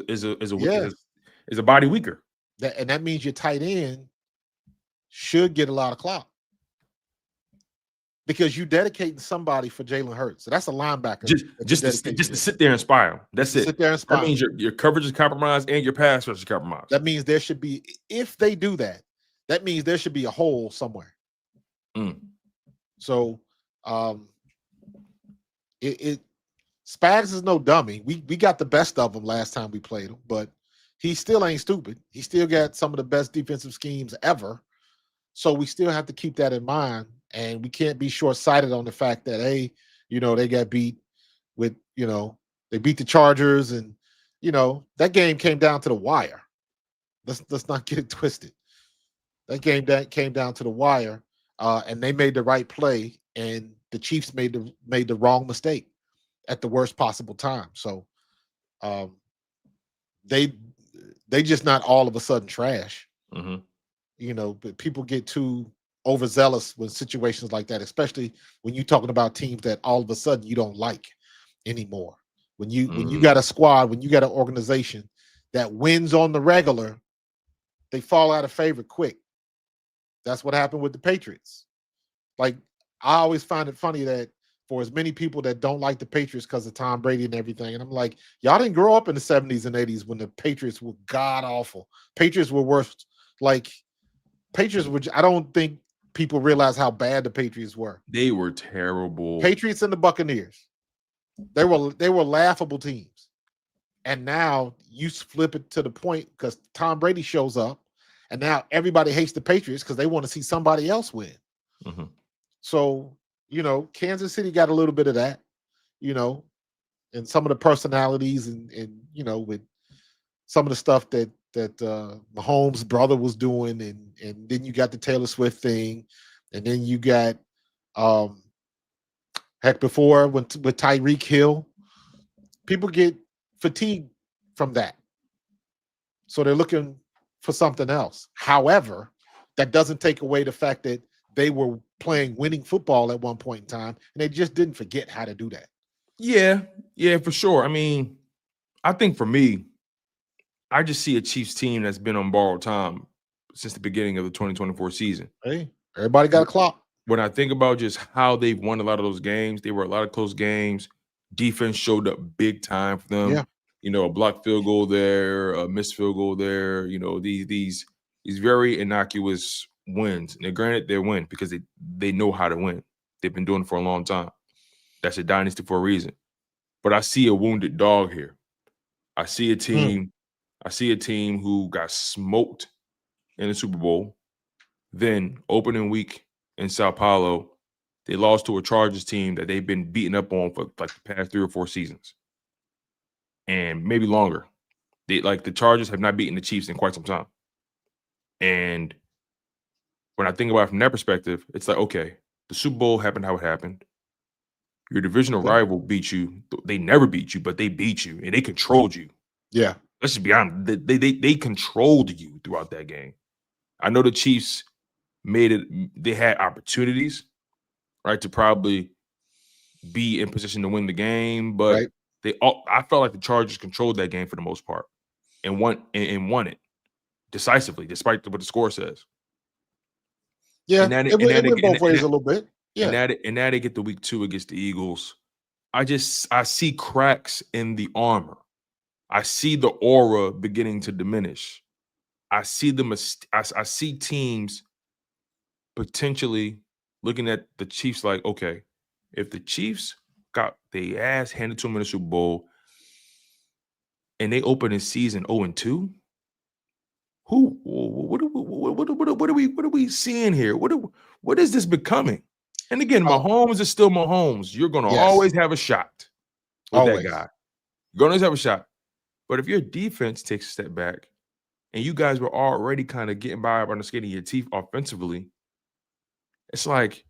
a body weaker. That means your tight end should get a lot of clock because you dedicating somebody for Jalen Hurts. So that's a linebacker. Just to sit there and spy him. That's it. Sit there and spy. That means your coverage is compromised and your pass rush is compromised. That means there should be, if they do that, that means there should be a hole somewhere. So Spags is no dummy. We got the best of him last time we played him, but he still ain't stupid. He still got some of the best defensive schemes ever. So we still have to keep that in mind, and we can't be short-sighted on the fact that, hey, they got beat with, they beat the Chargers, and, that game came down to the wire. Let's not get it twisted. That game came down to the wire, and they made the right play, and the Chiefs made the wrong mistake at the worst possible time. So they just not all of a sudden trash. Mm-hmm. But people get too overzealous with situations like that, especially when you're talking about teams that all of a sudden you don't like anymore. When you got a squad, when you got an organization that wins on the regular, they fall out of favor quick. That's what happened with the Patriots. Like, I always find it funny that for as many people that don't like the Patriots because of Tom Brady and everything, and I'm like, y'all didn't grow up in the 70s and 80s when the Patriots were god awful. Patriots were worse. Like, Patriots were, I don't think people realize how bad the Patriots were. They were terrible. Patriots and the Buccaneers. They were laughable teams. And now you flip it to the point because Tom Brady shows up, and now everybody hates the Patriots because they want to see somebody else win. Mm-hmm. So, Kansas City got a little bit of that, and some of the personalities and with some of the stuff that Mahomes' brother was doing, and then you got the Taylor Swift thing, and then you got heck before with Tyreek Hill, people get fatigued from that, so they're looking for something else. However, that doesn't take away the fact that they were playing winning football at one point in time, and they just didn't forget how to do that. Yeah, for sure. I mean, I think for me, I just see a Chiefs team that's been on borrowed time since the beginning of the 2024 season. Hey, everybody got a clock. When I think about just how they've won a lot of those games, they were a lot of close games. Defense showed up big time for them. Yeah. A blocked field goal there, a missed field goal there. These very innocuous wins. Now, granted, they win because they know how to win. They've been doing it for a long time. That's a dynasty for a reason. But I see a wounded dog here. I see a team. I see a team who got smoked in the Super Bowl. Then opening week in Sao Paulo, they lost to a Chargers team that they've been beating up on for like the past 3 or 4 seasons, and maybe longer. The Chargers have not beaten the Chiefs in quite some time. And when I think about it from that perspective, it's like, okay, the Super Bowl happened how it happened. Your divisional rival beat you. They never beat you, but they beat you and they controlled you. Yeah. Let's just be honest. They controlled you throughout that game. I know the Chiefs made it. They had opportunities, right, to probably be in position to win the game, but I felt like the Chargers controlled that game for the most part and won it decisively, despite what the score says. Yeah, it went both ways a little bit. Yeah, and now they get the week 2 against the Eagles. I see cracks in the armor. I see the aura beginning to diminish. I see I see teams potentially looking at the Chiefs like, okay, if the Chiefs got their ass handed to them in the Super Bowl and they open the season 0-2, what are we seeing here? What is this becoming? And again, Mahomes is still Mahomes. You're gonna always have a shot with that guy. You're gonna always have a shot. But if your defense takes a step back and you guys were already kind of getting by on the skin of your teeth offensively, it's like,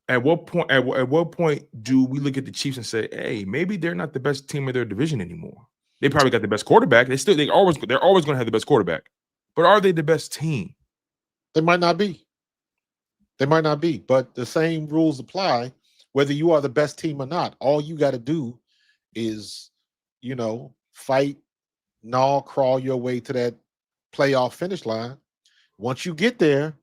at what point do we look at the Chiefs and say, hey, maybe they're not the best team of their division anymore? They probably got the best quarterback. They're always going to have the best quarterback. But are they the best team? They might not be. But the same rules apply whether you are the best team or not. All you got to do is, fight, crawl your way to that playoff finish line. Once you get there,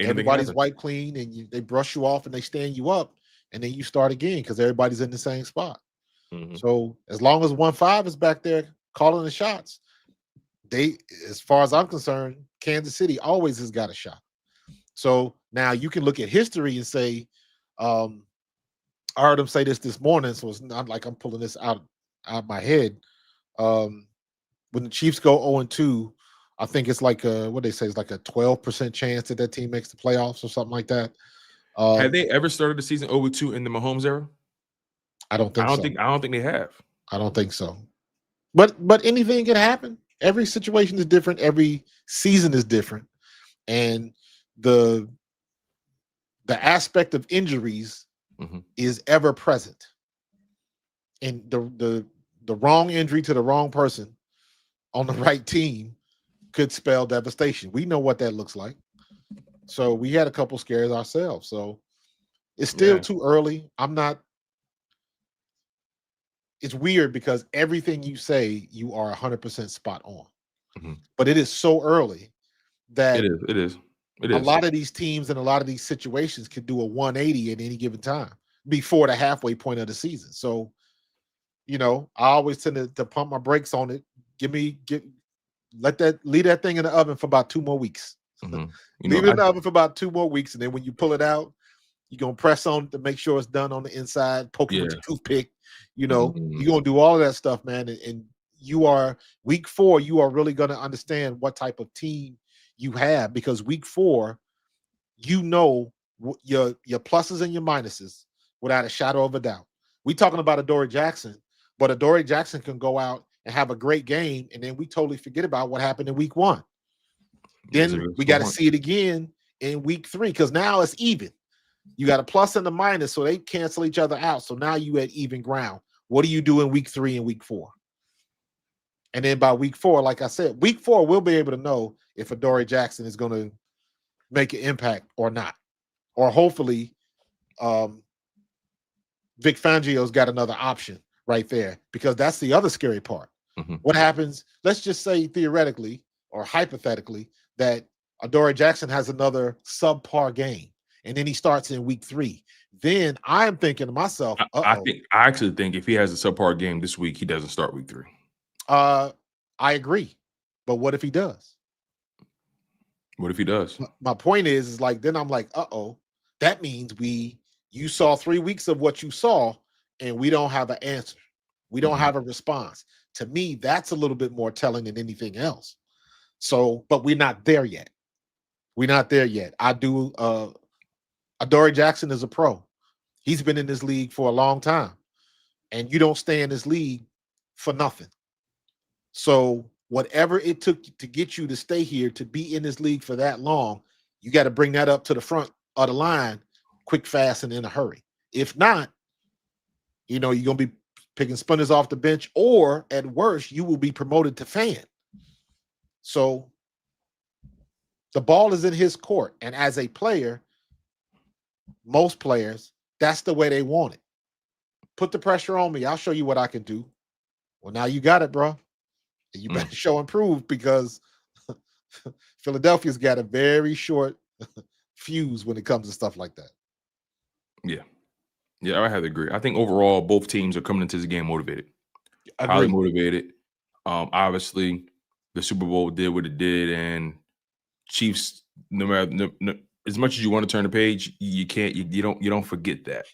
everybody's wiped clean, and they brush you off and they stand you up, and then you start again because everybody's in the same spot. Mm-hmm. So as long as 1-5 is back there calling the shots, as far as I'm concerned, Kansas City always has got a shot. So now you can look at history and say, I heard him say this morning, so it's not like I'm pulling this out of my head. When the Chiefs go 0-2, I think it's like what they say is like a 12% chance that team makes the playoffs or something like that. Have they ever started the season 0-2 in the Mahomes era? I don't think so. I don't think they have. I don't think so. But anything can happen. Every situation is different. Every season is different, and the aspect of injuries is ever present. And the wrong injury to the wrong person on the right team could spell devastation. We know what that looks like. So we had a couple scares ourselves. So it's still too early. It's weird because everything you say, you are 100% spot on. Mm-hmm. But it is so early that it is. A lot of these teams and a lot of these situations could do a 180 at any given time before the halfway point of the season. So, I always tend to pump my brakes on it. Leave that thing in the oven for about 2 more weeks. You Leave know, it in the oven for about 2 more weeks, and then when you pull it out, you're gonna press on to make sure it's done on the inside, poke it with yeah. your toothpick. You're Mhm. gonna do all of that stuff, man. And you are week 4, you are really gonna understand what type of team you have, because week 4, you know your pluses and your minuses without a shadow of a doubt. We talking about Adoree Jackson, but Adoree Jackson can go out and have a great game, and then we totally forget about what happened in week 1. That's a Then good we got to point. see it again in week 3, because now it's even. You got a plus and a minus, so they cancel each other out. So now you at even ground. What do you do in week 3 and week 4? And then by week 4, like I said, week 4, we'll be able to know if Adoree Jackson is going to make an impact or not. Or hopefully, Vic Fangio's got another option right there, because that's the other scary part. What happens? Let's just say theoretically or hypothetically that Adoree Jackson has another subpar game, and then he starts in week 3. Then I'm thinking to myself, I actually think if he has a subpar game this week, he doesn't start week 3. I agree. But what if he does? What if he does? My point is like, then I'm like, that means you saw 3 weeks of what you saw, and we don't have an answer. We don't have a response. To me, that's a little bit more telling than anything else. So, but we're not there yet. We're not there yet. Adoree Jackson is a pro. He's been in this league for a long time, and you don't stay in this league for nothing. So whatever it took to get you to stay here, to be in this league for that long, you got to bring that up to the front of the line quick, fast, and in a hurry. If not, you're going to be picking spinners off the bench, or at worst, you will be promoted to fan. So the ball is in his court. And as a player, most players, that's the way they want it. Put the pressure on me. I'll show you what I can do. Well, now you got it, bro. And you better show and prove, because Philadelphia's got a very short fuse when it comes to stuff like that. Yeah. Yeah, I have to agree. I think overall, both teams are coming into this game motivated. Highly motivated. Obviously, the Super Bowl did what it did, and Chiefs, no matter as much as you want to turn the page, you can't. You don't forget that.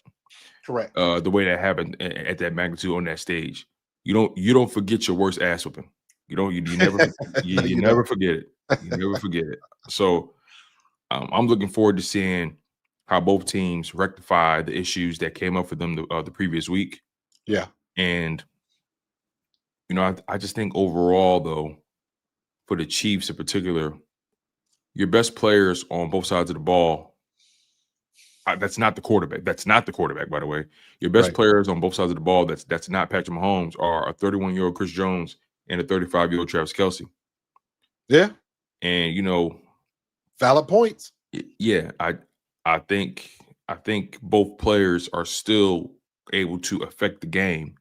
Correct. The way that happened at that magnitude on that stage, you don't forget your worst ass whipping. You never never forget it. You never forget it. So I'm looking forward to seeing how both teams rectify the issues that came up for them the previous week. Yeah. And I just think overall, though, for the Chiefs in particular, your best players on both sides of the ball. That's not the quarterback. That's not the quarterback, by the way. Your best players on both sides of the ball, that's not Patrick Mahomes, are a 31-year-old Chris Jones and a 35-year-old Travis Kelce. Yeah. And valid points. Yeah, I think both players are still able to affect the game.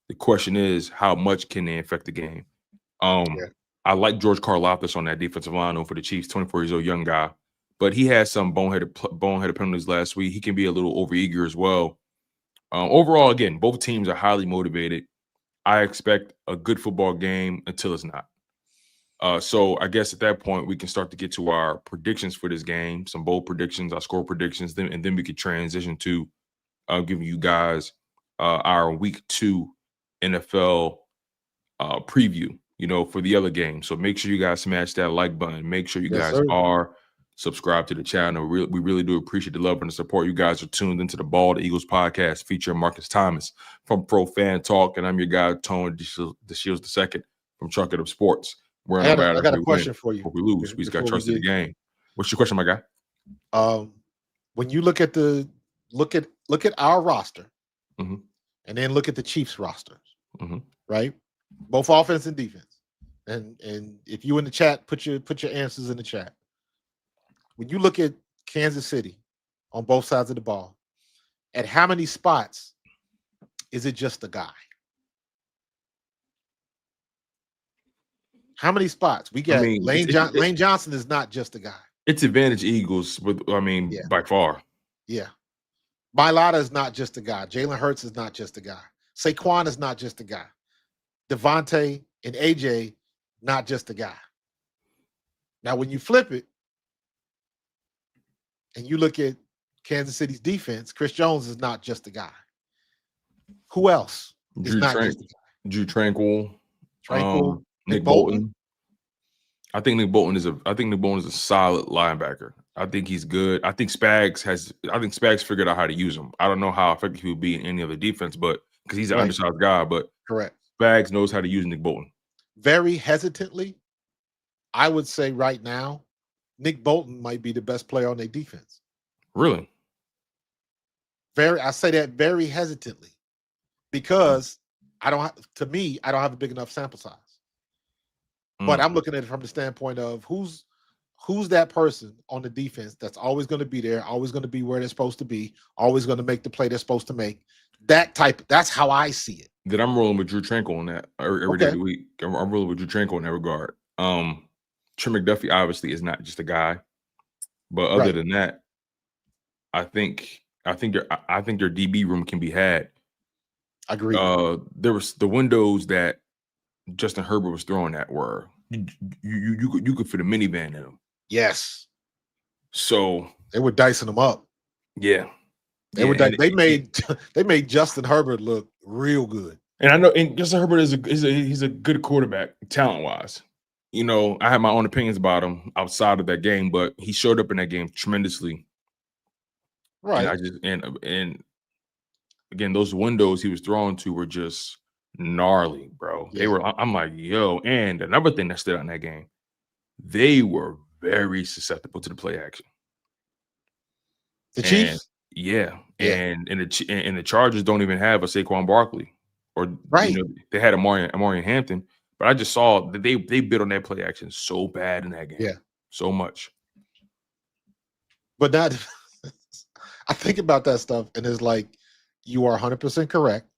The question is, how much can they affect the game? I like George Karlaftis on that defensive line for the Chiefs, 24 years old, young guy. But he had some boneheaded penalties last week. He can be a little overeager as well. Overall, again, both teams are highly motivated. I expect a good football game until it's not. So I guess at that point, we can start to get to our predictions for this game, some bold predictions, our score predictions, and then we could transition to giving you guys our week 2 NFL preview, for the other game. So make sure you guys smash that like button. Make sure you guys are subscribed to the channel. We really do appreciate the love and the support. You guys are tuned into the Bald Eagles podcast featuring Marcus Thomas from Pro Fan Talk, and I'm your guy, Tone DeShields II from Truck It Up Sports. I got a question for you. Or we lose. We just got trust in the game. What's your question, my guy? When you look at our roster, and then look at the Chiefs rosters, right? Both offense and defense. And if you in the chat, put your answers in the chat. When you look at Kansas City on both sides of the ball, at how many spots is it just a guy? How many spots? We got Lane Johnson is not just a guy. It's advantage Eagles, by far. Yeah. Mailata is not just a guy. Jalen Hurts is not just a guy. Saquon is not just a guy. Devontae and AJ, not just a guy. Now, when you flip it, and you look at Kansas City's defense, Chris Jones is not just a guy. Who else is not just a guy? Drew Tranquil, Tranquil, Nick Bolton. I think Nick Bolton is a solid linebacker. I think he's good. I think Spags figured out how to use him. I don't know how effective he would be in any other defense, but because he's an undersized guy, but correct. Spags knows how to use Nick Bolton. Very hesitantly, I would say right now, Nick Bolton might be the best player on their defense. Really? I say that very hesitantly because I don't have a big enough sample size. But I'm looking at it from the standpoint of who's that person on the defense that's always going to be there, always going to be where they're supposed to be, always going to make the play they're supposed to make. That's how I see it. Then I'm rolling with Drew Tranquil on that every day of the week. I'm rolling with Drew Tranquil in that regard. Trey McDuffie obviously is not just a guy, but other than that, I think their DB room can be had. Agreed. There was the windows that Justin Herbert was throwing at were you could fit a minivan in them. Yes. So they were dicing them up. Yeah. They made Justin Herbert look real good. And I know, and Justin Herbert he's a good quarterback talent wise. You know, I have my own opinions about him outside of that game, but he showed up in that game tremendously. Right. And again, those windows he was throwing to were just gnarly, bro. Yeah. I'm like, yo. And another thing that stood out in that game, they were very susceptible to the play action. The Chiefs? Yeah. And the Chargers don't even have a Saquon Barkley. Or you know, they had Amari Hampton. But I just saw that they bit on that play action so bad in that game. Yeah. So much. But that I think about that stuff and it's like, you are 100% correct.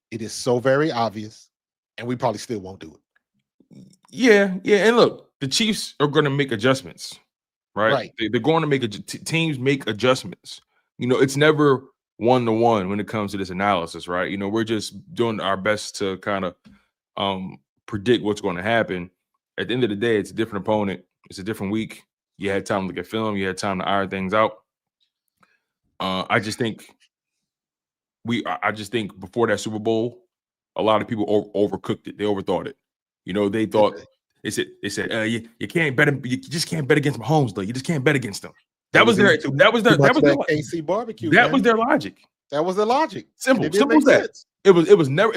It is so very obvious, and we probably still won't do it. Yeah. And look, the Chiefs are going to make adjustments, right? They're going to make teams make adjustments. You know, it's never 1-to-1 when it comes to this analysis, right? You know, we're just doing our best to kind of predict what's going to happen. At the end of the day, it's a different opponent. It's a different week. You had time to look at film. You had time to iron things out. I just think before that Super Bowl, a lot of people overcooked it. They overthought it. You know, they thought they said you can't bet him. You just can't bet against Mahomes, though. You just can't bet against them. That was their KC barbecue. That was their logic. That was their logic. Simple as that. It was never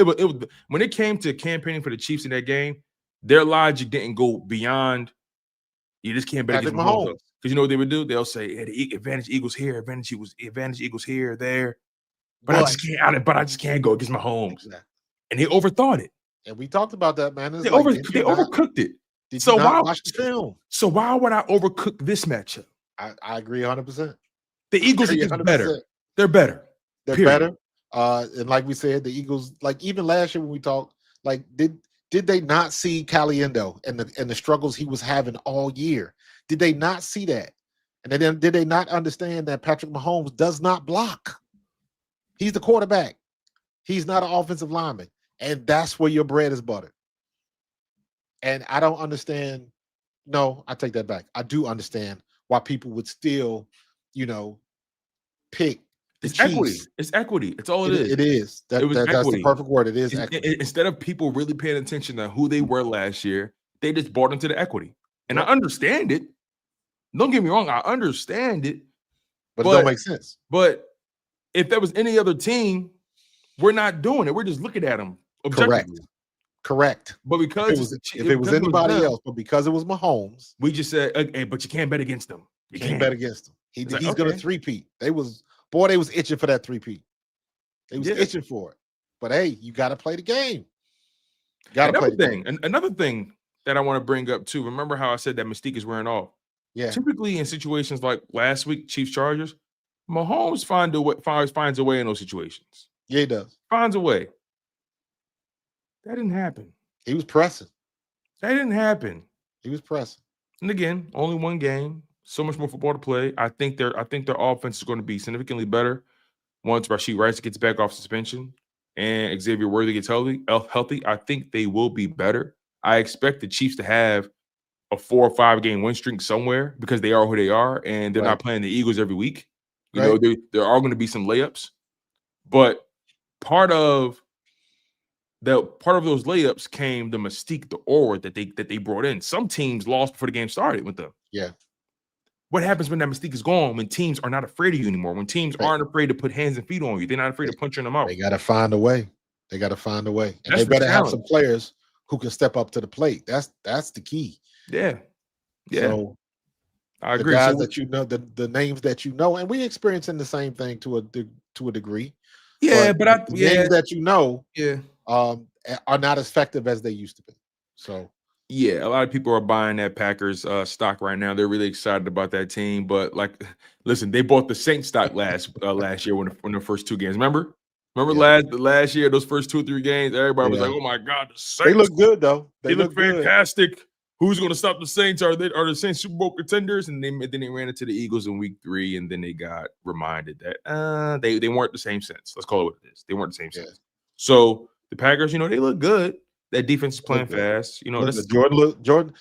when it came to campaigning for the Chiefs in that game, their logic didn't go beyond you just can't bet against Mahomes. Because you know what they would do? They'll say, hey, the advantage Eagles here, advantage Eagles here, there. But I just can't go against Mahomes. Exactly. And they overthought it. And we talked about that, man. They overcooked it. So why watch the film? So why would I overcook this matchup? I agree 100%. The Eagles are just better. They're better. They're better. And like we said, the Eagles, like even last year when we talked, like did they not see Caliendo and the struggles he was having all year? Did they not see that? And then did they not understand that Patrick Mahomes does not block? He's the quarterback. He's not an offensive lineman. And that's where your bread is buttered. And I don't understand. No, I take that back. I do understand why people would still, you know, pick the Chiefs. Equity. It's equity. It's all it is. It is. That's the perfect word. It is equity. Instead of people really paying attention to who they were last year, they just bought into the equity. And I understand it. Don't get me wrong. I understand it. But it don't make sense. But if there was any other team, we're not doing it. We're just looking at them objectively. Correct. But because if it was anybody else, but because it was Mahomes, we just said, hey, but you can't bet against them. You can't bet against him. He's going to three-peat. They was itching for that three-peat. They was itching for it. But hey, you got to play the game. Another thing that I want to bring up too. Remember how I said that mystique is wearing off? Yeah. Typically in situations like last week, Chiefs Chargers, Mahomes finds a way in those situations. Yeah, he does. Finds a way. That didn't happen. He was pressing. That didn't happen. He was pressing. And again, only one game. So much more football to play. I think their offense is going to be significantly better once Rashee Rice gets back off suspension and Xavier Worthy gets healthy. I think they will be better. I expect the Chiefs to have a 4 or 5 game win streak somewhere because they are who they are, and they're Right. not playing the Eagles every week. You Right. know, there are going to be some layups, but part of those layups came the mystique, the aura that they brought in. Some teams lost before the game started with them. Yeah. What happens when that mystique is gone? When teams are not afraid of you anymore? When teams They, aren't afraid to put hands and feet on you? They're not afraid they, to punch you in the mouth. they got to find a way. They got to find a way, and they That's the better have some challenge. players who can step up to the plate. That's the key. Yeah. So I the agree. guys So that you know, the names that you know, and we experiencing the same thing to a degree. yeah, But but the names that you know yeah. are not as effective as they used to be. So Yeah, a lot of people are buying that Packers stock right now. They're really excited about that team. But like, listen, they bought the Saints stock last year when the first 2 games. Remember yeah, last year, those first 2 or 3 games, everybody was yeah, like, "Oh my God, the they Saints! look good though. They They look look good. fantastic. Who's going to stop the Saints? Are the Saints Super Bowl contenders?" And then they ran into the Eagles in Week 3, and then they got reminded that they weren't the same sense. Let's call it what it is. They weren't the same Yeah, sense. So the Packers, they look good. That defense is look playing good. fast. Look This good.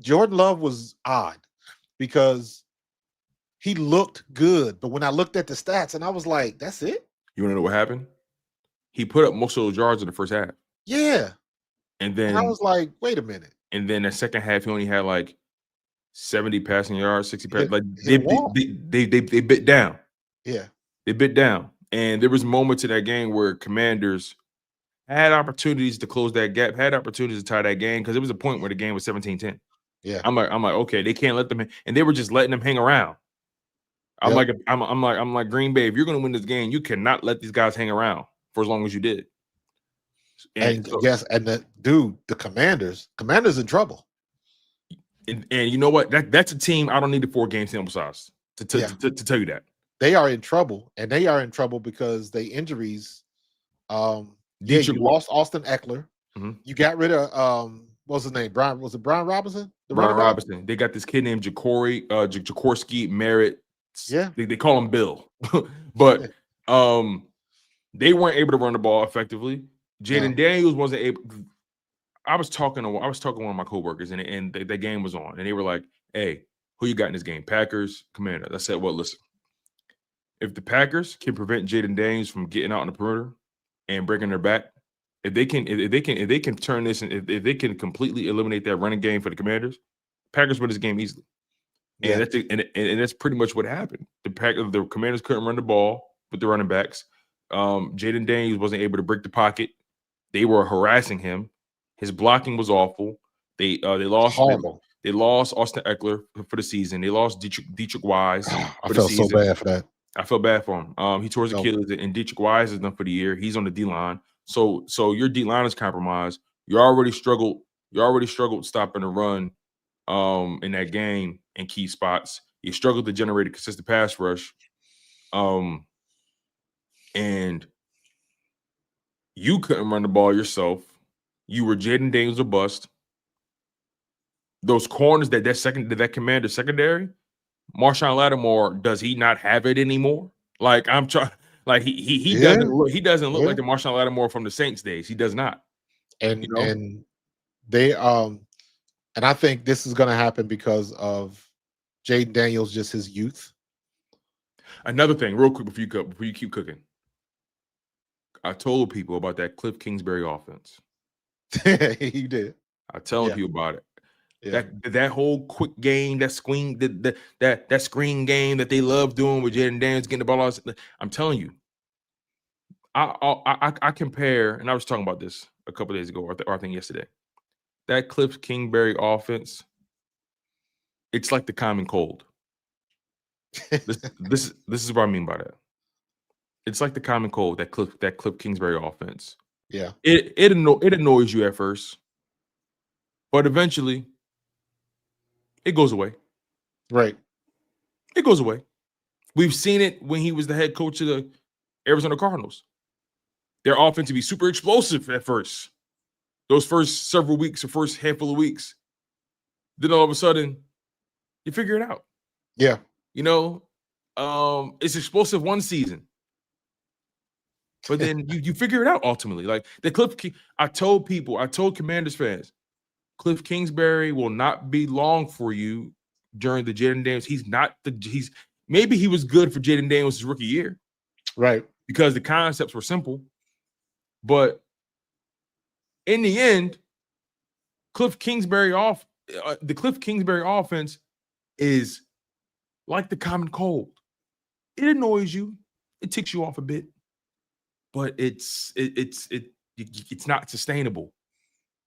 Jordan Love was odd because he looked good, but when I looked at the stats and I was like, "That's it." You want to know what happened? He put up most of those yards in the first half, Yeah, and and I then was like, "Wait a minute." the second half he only had like 70 passing yards, 60 pass. Hit Like hit a wall. they bit down. Yeah, They bit down, and there was moments in that game where Commanders had opportunities to close that gap, had opportunities to tie that game because there was a point where the game was 17-10. yeah, I'm like, okay, they can't let them, and they were just letting them hang around. I'm yep. like, I'm like Green Bay. If you're going to win this game, you cannot let these guys hang around for as long as you did. And And the Commanders in trouble. and you know what? That's a team I don't need the 4 game sample size to Yeah, tell you that. they are in trouble, and they are in trouble because they injuries. Yeah, Dietrich, you lost Austin Eckler. Mhm. You got rid of what's his name? Was it Brian Robinson? The Brian running back? Robinson. They got this kid named Jaworski Merritt. Yeah. They call him Bill, but they weren't able to run the ball effectively. No. Jaden Daniels wasn't able. I was talking to one of my coworkers, and the game was on, and they were like, "Hey, who you got in this game? Packers, Commanders." I said, "Well, listen, if the Packers can prevent Jaden Daniels from getting out on the perimeter and breaking their back, if they can turn this, and if they can completely eliminate that running game for the Commanders, Packers win this game easily." And Yeah. that's pretty much what happened. The Commanders couldn't run the ball with the running backs. Jaden Daniels wasn't able to break the pocket. They were harassing him. His blocking was awful. They lost. Horrible. They lost Austin Eckler for the season. They lost Dietrich Wise I for the felt so season. bad for that. I felt bad for him. He tore his Achilles, and Dietrich Wise is done for the year. He's on the D line. So your D line is compromised. You already struggled stopping the run in that game in key spots. You struggled to generate a consistent pass rush. And you couldn't run the ball yourself. You were Jaden Daniels or bust. Those corners that Commander secondary, Marshawn Lattimore, does he not have it anymore? Like I'm trying, like he Yeah. doesn't look Yeah. like the Marshawn Lattimore from the Saints days. He does not. And You know? and they and I think this is gonna happen because of Jaden Daniels, just his youth. Another thing, real quick before you keep cooking. I told people about that Cliff Kingsbury offense. He did. I telling Yeah. people about it. Yeah. That whole quick game, that screen, that screen game that they love doing with Jaden Daniels getting the ball out. I'm telling you, I compare, and I was talking about this a couple days ago, or I think yesterday. That Cliff Kingsbury offense, it's like the common cold. This is what I mean by that. It's like the common cold, that Cliff Kingsbury offense. Yeah. It annoys you at first, but eventually it goes away. Right. It goes away. We've seen it when he was the head coach of the Arizona Cardinals. Their offense to be super explosive at first. Those first several weeks, or first handful of weeks. Then all of a sudden, you figure it out. Yeah. It's explosive one season. But then you figure it out ultimately. Like the Cliff, I told Commanders fans, Cliff Kingsbury will not be long for you during the Jaden Daniels. Maybe he was good for Jaden Daniels' rookie year. Right. Because the concepts were simple. But in the end, the Cliff Kingsbury offense is like the common cold. It annoys you. It ticks you off a bit. But it's not sustainable.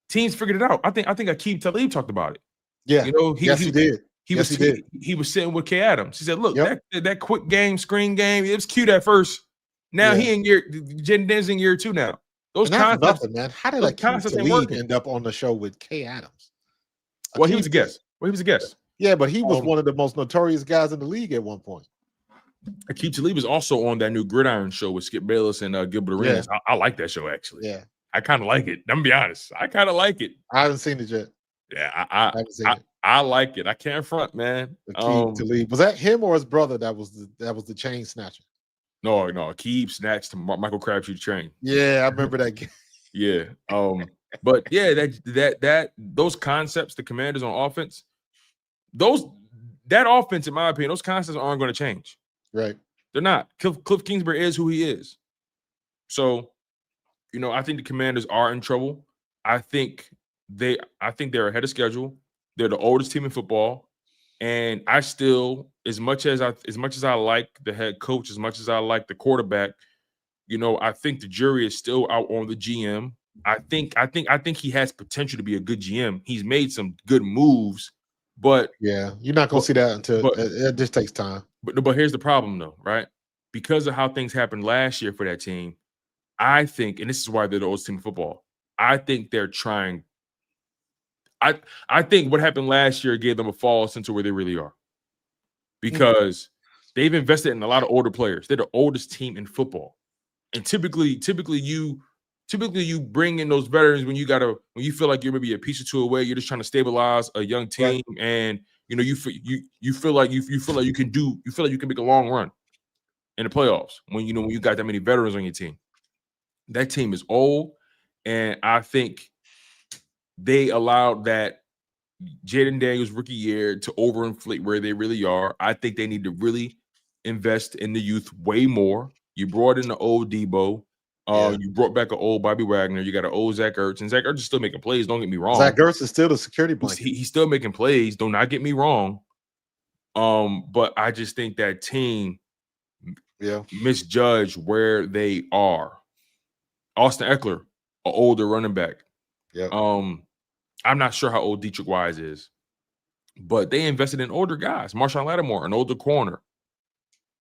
Teams figured it out. I think Aqib Talib talked about it. Yeah. You know, he did. He was sitting with K. Adams. He said, "Look, Yep. that quick game, screen game, it was cute at first. Now he in Jaden Daniels in year 2 now. Those concepts, nothing, man. How did Aqib Talib end up on the show with K. Adams? Well, he was a guest. Yeah, but he was one of the most notorious guys in the league at one point. Aqib Talib was also on that new Gridiron show with Skip Bayless and Gilbert Arenas. Yeah. I like that show, actually. Yeah. I kind of like it. I'm gonna be honest. I kind of like it. I haven't seen it yet. Yeah, I like it. I can't front, man. Aqib Talib. Was that him or his brother that was the chain snatcher? No. Aqib snatched Michael Crabtree train. Yeah, I remember that game. Yeah. But yeah, that those concepts, the Commanders on offense, that offense, in my opinion, those concepts aren't going to change. Right. They're not. Cliff Kingsbury is who he is. So, I think the Commanders are in trouble. I think they're ahead of schedule. They're the oldest team in football. And I still, as much as I like the head coach, as much as I like the quarterback, I think the jury is still out on the GM. I think he has potential to be a good GM. He's made some good moves, but yeah, you're not gonna see that until it just takes time. But here's the problem, though, right? Because of how things happened last year for that team, I think, and this is why they're the oldest team in football, I think they're trying. I think what happened last year gave them a false sense of where they really are, because they've invested in a lot of older players. They're the oldest team in football, and typically you bring in those veterans when you feel like you're maybe a piece or two away. You're just trying to stabilize a young team, right. And you feel like you can make a long run in the playoffs when you got that many veterans on your team. That team is old, and I think they allowed that Jaden Daniels rookie year to overinflate where they really are. I think they need to really invest in the youth way more. You brought in the old Debo. You brought back an old Bobby Wagner. You got an old Zach Ertz, and Zach Ertz is still making plays. Don't get me wrong. Zach Ertz is still the security blanket. He's still making plays. Do not get me wrong. But I just think that team misjudged where they are. Austin Eckler, an older running back. Yeah. I'm not sure how old Dietrich Wise is, but they invested in older guys. Marshawn Lattimore, an older corner.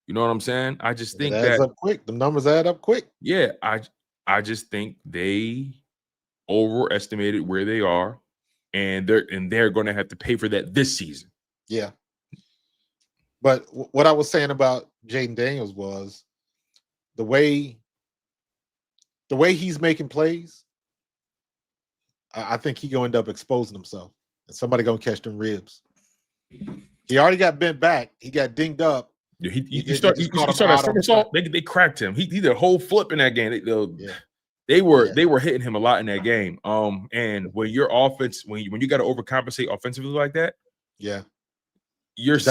You know what I'm saying? I just think it adds up quick. The numbers add up quick. Yeah, I just think they overestimated where they are, and they're going to have to pay for that this season. Yeah. But what I was saying about Jaden Daniels was the way he's making plays. I think he's going to end up exposing himself, and somebody going to catch them ribs. He already got bent back. He got dinged up. Yeah, you start that somersault. They cracked him. He did a whole flip in that game. They were hitting him a lot in that game. And when your offense, when you got to overcompensate offensively like that, that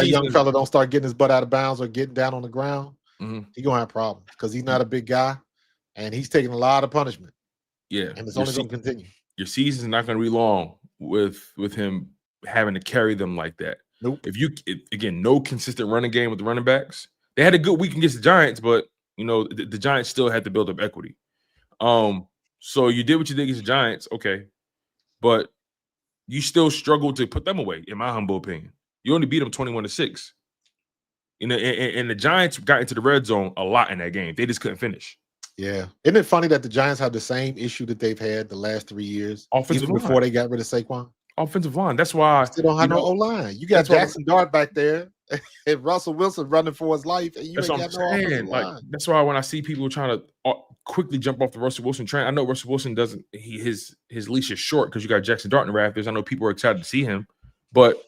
young fella don't start getting his butt out of bounds or getting down on the ground, he's gonna have problems because he's not a big guy, and he's taking a lot of punishment. Yeah, and it's only going to continue. Your season's not going to be long with him having to carry them like that. Nope. Again, no consistent running game with the running backs. They had a good week against the Giants, but the Giants still had to build up equity. So you did what you did against the Giants, okay, but you still struggled to put them away, in my humble opinion. You only beat them 21-6. And the Giants got into the red zone a lot in that game. They just couldn't finish. Yeah. Isn't it funny that the Giants have the same issue that they've had the last 3 years, even before they got rid of Saquon? Offensive line. That's why they don't have no O-line. You got Jackson Dart back there and Russell Wilson running for his life, and you ain't got no offensive line. That's why when I see people trying to quickly jump off the Russell Wilson train, I know Russell Wilson doesn't. His leash is short because you got Jackson Dart in the rafters. I know people are excited to see him, but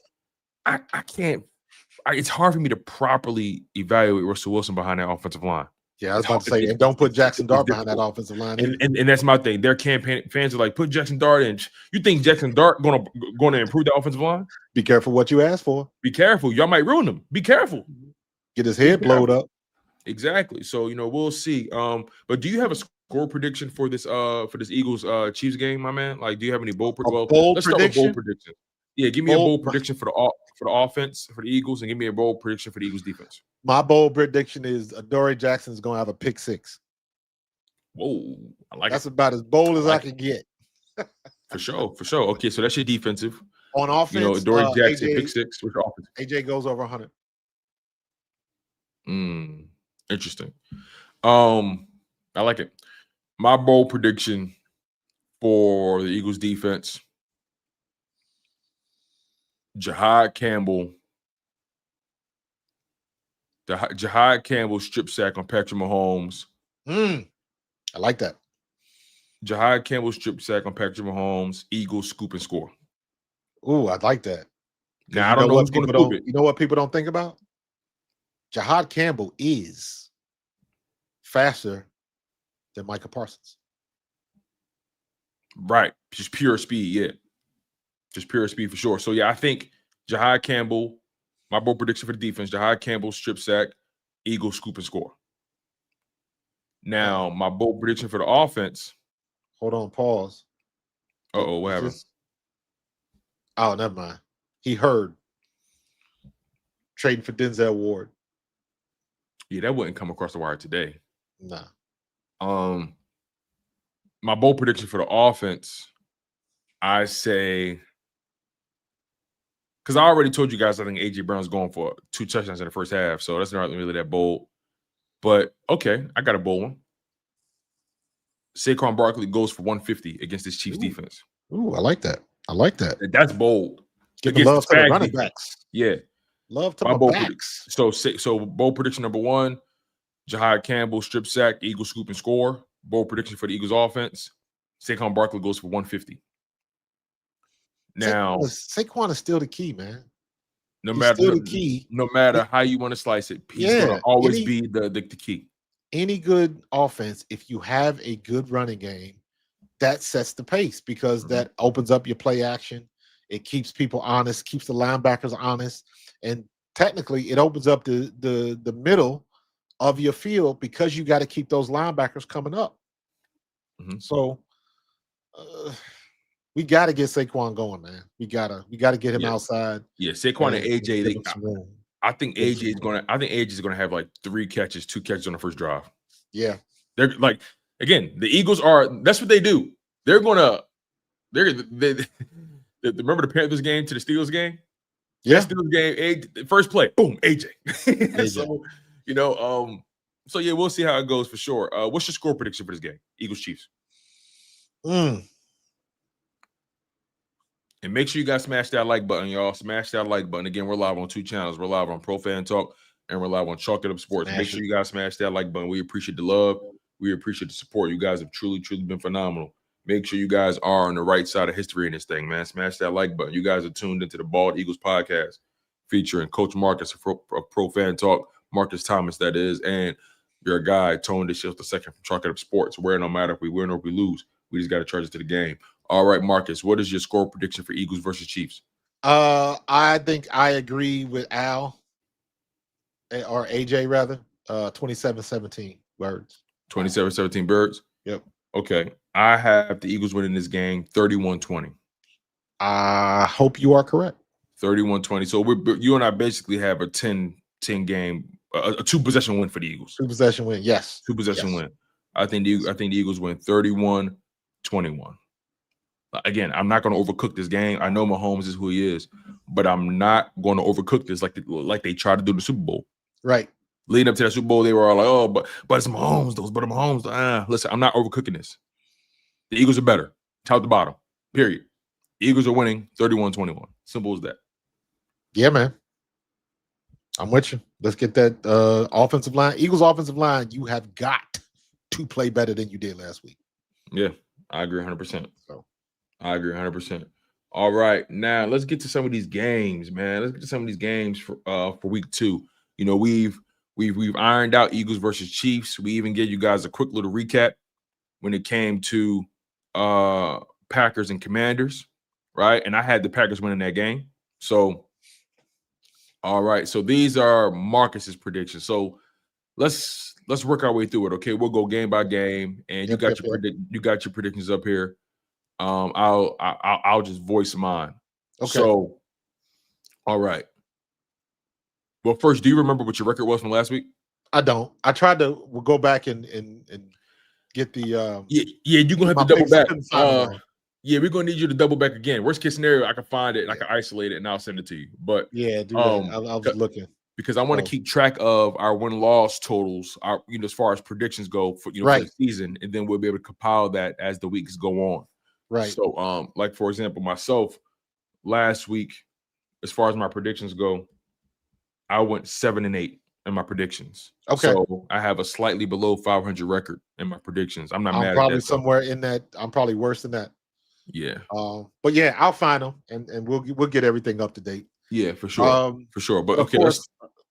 I can't. It's hard for me to properly evaluate Russell Wilson behind that offensive line. Yeah, I was about to say, and don't put Jackson Dart behind that offensive line. And that's my thing. Their campaign fans are like, put Jackson Dart in. You think Jackson Dart going to improve the offensive line? Be careful what you ask for. Be careful. Y'all might ruin him. Be careful. Get his head blowed up. Exactly. So we'll see. But do you have a score prediction for this Eagles Chiefs game, my man? Like, do you have any bold Bold let's start with bold prediction. Yeah, give me a bold prediction for the offense for the Eagles, and give me a bold prediction for the Eagles defense. My bold prediction is Adoree Jackson is going to have a pick 6. Whoa, I like that's it. about as bold as I can get. For sure. Okay, so that's your defensive. On offense, Adoree Jackson AJ, pick 6 with offense. AJ goes over 100. Interesting. I like it. My bold prediction for the Eagles defense: Jahad Campbell strip sack on Patrick Mahomes. I like that. Jahad Campbell strip sack on Patrick Mahomes. Eagles scoop and score. Ooh, I like that. Now I don't know who's going to scoop it. You know what people don't think about? Jahad Campbell is faster than Micah Parsons. Right. Just pure speed, yeah. Just pure speed for sure. So, yeah, I think Jahad Campbell, my bold prediction for the defense, Jahad Campbell, strip sack, Eagles scoop and score. Now, my bold prediction for the offense. Hold on, pause. Uh-oh, what happened? Oh, never mind. He heard. Trading for Denzel Ward. Yeah, that wouldn't come across the wire today. Nah. My bold prediction for the offense, I say, because I already told you guys I think A.J. Brown's going for 2 touchdowns in the first half, so that's not really that bold. But, okay, I got a bold one. Saquon Barkley goes for 150 against this Chiefs defense. Ooh, I like that. That's bold. Give the love to the running backs. Yeah. Love to my backs. So bold prediction number 1, Jahad Campbell, strip sack, Eagles scoop and score. Bold prediction for the Eagles offense, Saquon Barkley goes for 150. Now, Saquon is still the key, man. No matter how you want to slice it, he's going to always be the key. Any good offense, if you have a good running game, that sets the pace because that opens up your play action. It keeps people honest, keeps the linebackers honest, and technically it opens up the middle of your field because you got to keep those linebackers coming up. So we got to get Saquon going, man. We gotta get him outside. Yeah, Saquon and AJ. I think AJ is gonna have like 3 catches, 2 catches on the first drive. Yeah, they're like, again, the Eagles are. That's what they do. They remember the Panthers game to the Steelers game. Yeah, Steelers game. First play, boom, AJ. So so yeah, we'll see how it goes for sure. What's your score prediction for this game? Eagles Chiefs. And make sure you guys smash that like button, y'all. Smash that like button. Again, we're live on 2 channels. We're live on Pro Fan Talk and we're live on Chalk It Up Sports. Make sure you guys smash that like button. We appreciate the love. We appreciate the support. You guys have truly been phenomenal. Make sure you guys are on the right side of history in this thing, man. Smash that like button. You guys are tuned into the Bald Eagles podcast featuring Coach Markus of Pro Fan Talk, Marcus Thomas, that is, and your guy, Tone DeShields II from Chalk It Up Sports, where no matter if we win or if we lose, we just got to charge it to the game. All right, Marcus, what is your score prediction for Eagles versus Chiefs? I think I agree with Al or AJ rather. 27-17 Birds. 27-17 Birds? Yep. Okay. I have the Eagles winning this game 31-20. I hope you are correct. 31-20. So you and I basically have a 10 game, a 2-possession win for the Eagles. 2-possession win, yes. 2-possession win. I think the Eagles win 31-21. Again, I'm not going to overcook this game. I know Mahomes is who he is, but I'm not going to overcook this like they tried to do in the Super Bowl. Right. Leading up to that Super Bowl, they were all like, "Oh, but it's Mahomes, but Mahomes." Listen, I'm not overcooking this. The Eagles are better, top to bottom. Period. The Eagles are winning 31-21. Simple as that. Yeah, man. I'm with you. Let's get that offensive line. Eagles offensive line. You have got to play better than you did last week. Yeah, I agree 100%. So. I agree 100%. All right, now let's get to some of these games, man. Let's get to some of these games for week 2. You know, we've We've ironed out Eagles versus Chiefs. We even gave you guys a quick little recap when it came to Packers and Commanders, right? And I had the Packers winning that game. So, all right. So these are Marcus's predictions. So let's work our way through it. Okay, we'll go game by game, and you got your predictions up here. I'll just voice mine. Okay. So, all right. Well, first, do you remember what your record was from last week? I don't. I tried to go back and get the yeah, you're gonna have to double back. Yeah, we're gonna need you to double back again. Worst case scenario, I can find it and I can isolate it and I'll send it to you. But yeah, do that. I was looking because I want to keep track of our win-loss totals, our as far as predictions go for for the season, and then we'll be able to compile that as the weeks go on. Right. So like for example, myself last week, as far as my predictions go, I went 7-8 in my predictions. Okay. So I have a slightly below 500 record in my predictions. I'm not mad at that. I'm probably somewhere in that. I'm probably worse than that. Yeah. But yeah, I'll find them and we'll get everything up to date. Yeah, for sure. For sure. But okay, of course,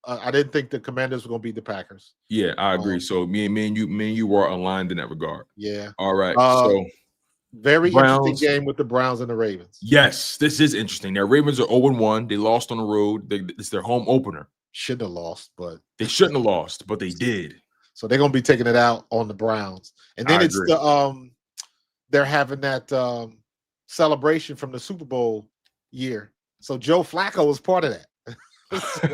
I didn't think the Commanders were going to beat the Packers. Yeah, I agree. So me and you were aligned in that regard. Yeah. All right. So very interesting game with the Browns and the Ravens. Yes, this is interesting. Their Ravens are 0-1. They lost on the road. It's their home opener. Shouldn't have lost, but they shouldn't have lost, but they did. So they're gonna be taking it out on the Browns. And then it's the they're having that celebration from the Super Bowl year. So Joe Flacco was part of that. So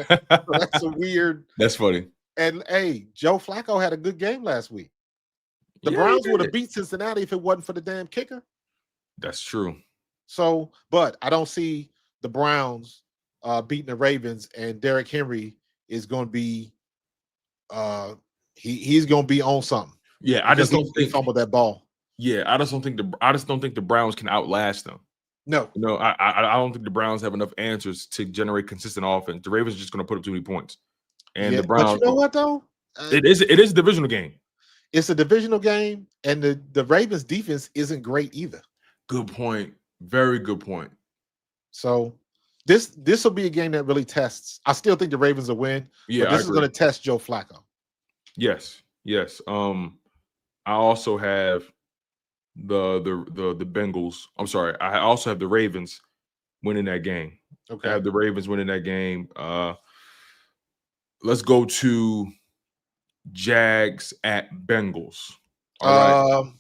that's a weird. That's funny. And hey, Joe Flacco had a good game last week. The Browns would have beat Cincinnati if it wasn't for the damn kicker. That's true. So, but I don't see the Browns beating the Ravens, and Derrick Henry is going to be he's going to be on something. Yeah, I just don't think fumble that ball. Yeah, I just don't think the Browns can outlast them. No, I don't think the Browns have enough answers to generate consistent offense. The Ravens are just going to put up too many points, and the Browns. But you know what though? It is a divisional game. It's a divisional game, and the Ravens defense isn't great either. Good point. Very good point. So this will be a game that really tests. I still think the Ravens will win. Yeah, but this is going to test Joe Flacco. Yes. I also have the Bengals. I'm sorry. I also have the Ravens winning that game. Okay. I have the Ravens winning that game. Let's go to Jags at Bengals. All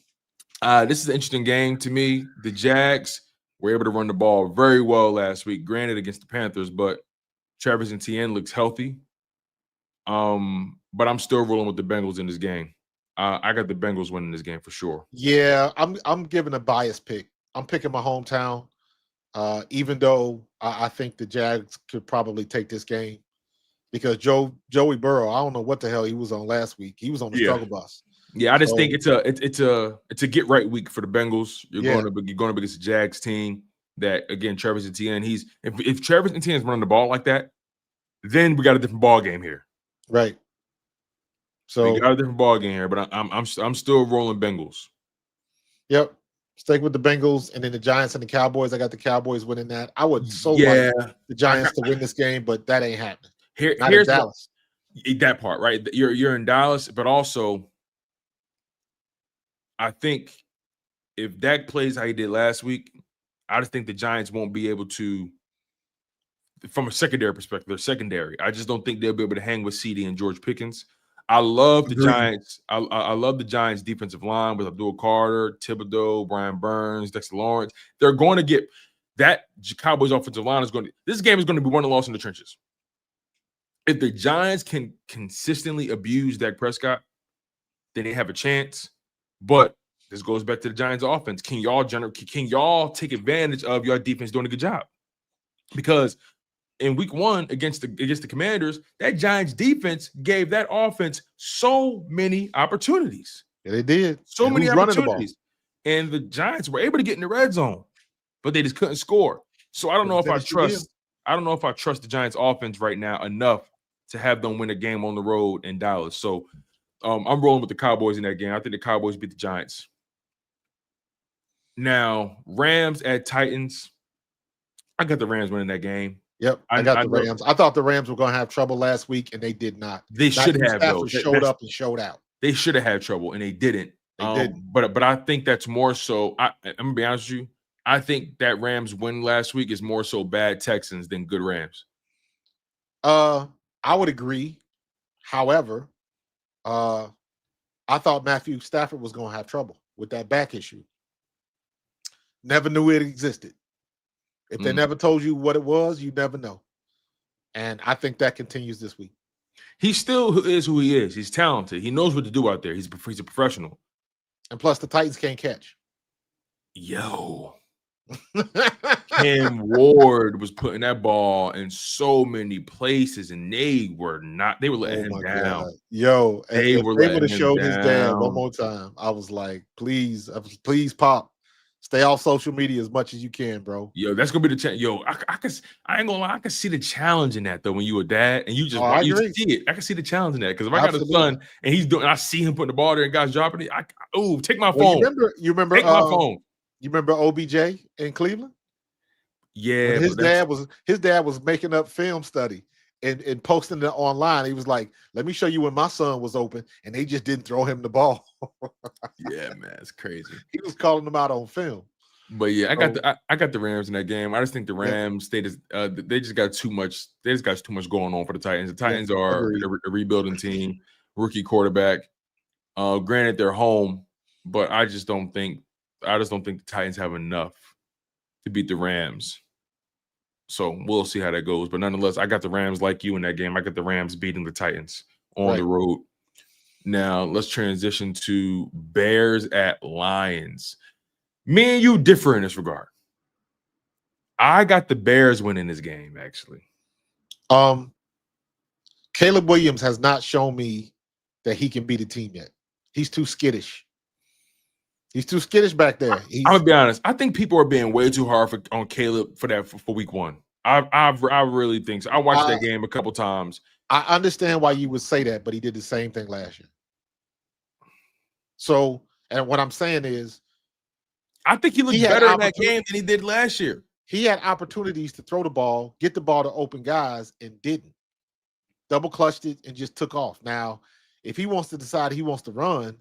right. This is an interesting game to me. The Jags were able to run the ball very well last week, granted against the Panthers, but Travis Etienne looks healthy. But I'm still rolling with the Bengals in this game. I got the Bengals winning this game for sure. Yeah, I'm giving a biased pick. I'm picking my hometown, even though I think the Jags could probably take this game because Joey Burrow, I don't know what the hell he was on last week. He was on the struggle bus. Yeah, I just think it's a get right week for the Bengals. You're going up against the Jags team that, again, Travis Etienne. If Travis Etienne is running the ball like that, then we got a different ball game here. Right. So we got a different ball game here, but I'm still rolling Bengals. Yep. Stay with the Bengals, and then the Giants and the Cowboys. I got the Cowboys winning that. I would like the Giants to win this game, but that ain't happening. Here's Dallas. That part, right? You're in Dallas, but also I think if Dak plays how he did last week, I just think the Giants won't be able to, from a secondary perspective, they're secondary. I just don't think they'll be able to hang with CD and George Pickens. I love the Giants. I love the Giants defensive line with Abdul Carter, Thibodeau, Brian Burns, Dexter Lawrence. They're going to get that Cowboys offensive line is going to, this game is going to be won and lost in the trenches. If the Giants can consistently abuse Dak Prescott, then they have a chance. But this goes back to the Giants offense. Can y'all take advantage of your defense doing a good job? Because in week one against the Commanders, that Giants defense gave that offense so many opportunities. Yeah, they did. So many opportunities. And the Giants were able to get in the red zone, but they just couldn't score. So I don't know if I trust the Giants offense right now enough to have them win a game on the road in Dallas. So I'm rolling with the Cowboys in that game. I think the Cowboys beat the Giants. Now, Rams at Titans. I got the Rams winning that game. Yep, I got the Rams. I thought the Rams were going to have trouble last week, and they did not. They should have, though. Showed up and showed out. They should have had trouble, and they didn't. They didn't. But I think that's more so. I'm gonna be honest with you. I think that Rams win last week is more so bad Texans than good Rams. I would agree. However, I thought Matthew Stafford was going to have trouble with that back issue. Never knew it existed. If they never told you what it was, you never know. And I think that continues this week. He still is who he is. He's talented. He knows what to do out there. He's a professional. And plus, the Titans can't catch. Yo. Cam Ward was putting that ball in so many places, and they were letting him down. God. Yo, they would have showed his dad one more time. I was like, please, Pop, stay off social media as much as you can, bro. Yo, that's gonna be the challenge. Yo, I ain't gonna lie, I can see the challenge in that though. When you a dad and you just you see it, I can see the challenge in that because if I got a son and he's doing, I see him putting the ball there and guys dropping it. Take my phone. You remember? Take my phone. You remember OBJ in Cleveland? Yeah, when his dad was making up film study and posting it online. He was like, "Let me show you when my son was open, and they just didn't throw him the ball." Yeah, man, it's crazy. He was calling them out on film. But yeah, I got the Rams in that game. I just think the Rams they just got too much. They just got too much going on for the Titans. The Titans are a rebuilding team, rookie quarterback. Granted, they're home, but I just don't think the Titans have enough to beat the Rams. So we'll see how that goes. But nonetheless, I got the Rams like you in that game. I got the Rams beating the Titans on the road. Now let's transition to Bears at Lions. Me and you differ in this regard. I got the Bears winning this game, actually. Caleb Williams has not shown me that he can beat a team yet. He's too skittish. He's too skittish back there. I'm gonna be honest. I think people are being way too hard on Caleb for week one. I really think so. I watched that game a couple times. I understand why you would say that, but he did the same thing last year. So, and what I'm saying is, I think he looked better in that game than he did last year. He had opportunities to throw the ball, get the ball to open guys, and didn't. Double clutched it and just took off. Now, if he wants to decide he wants to run,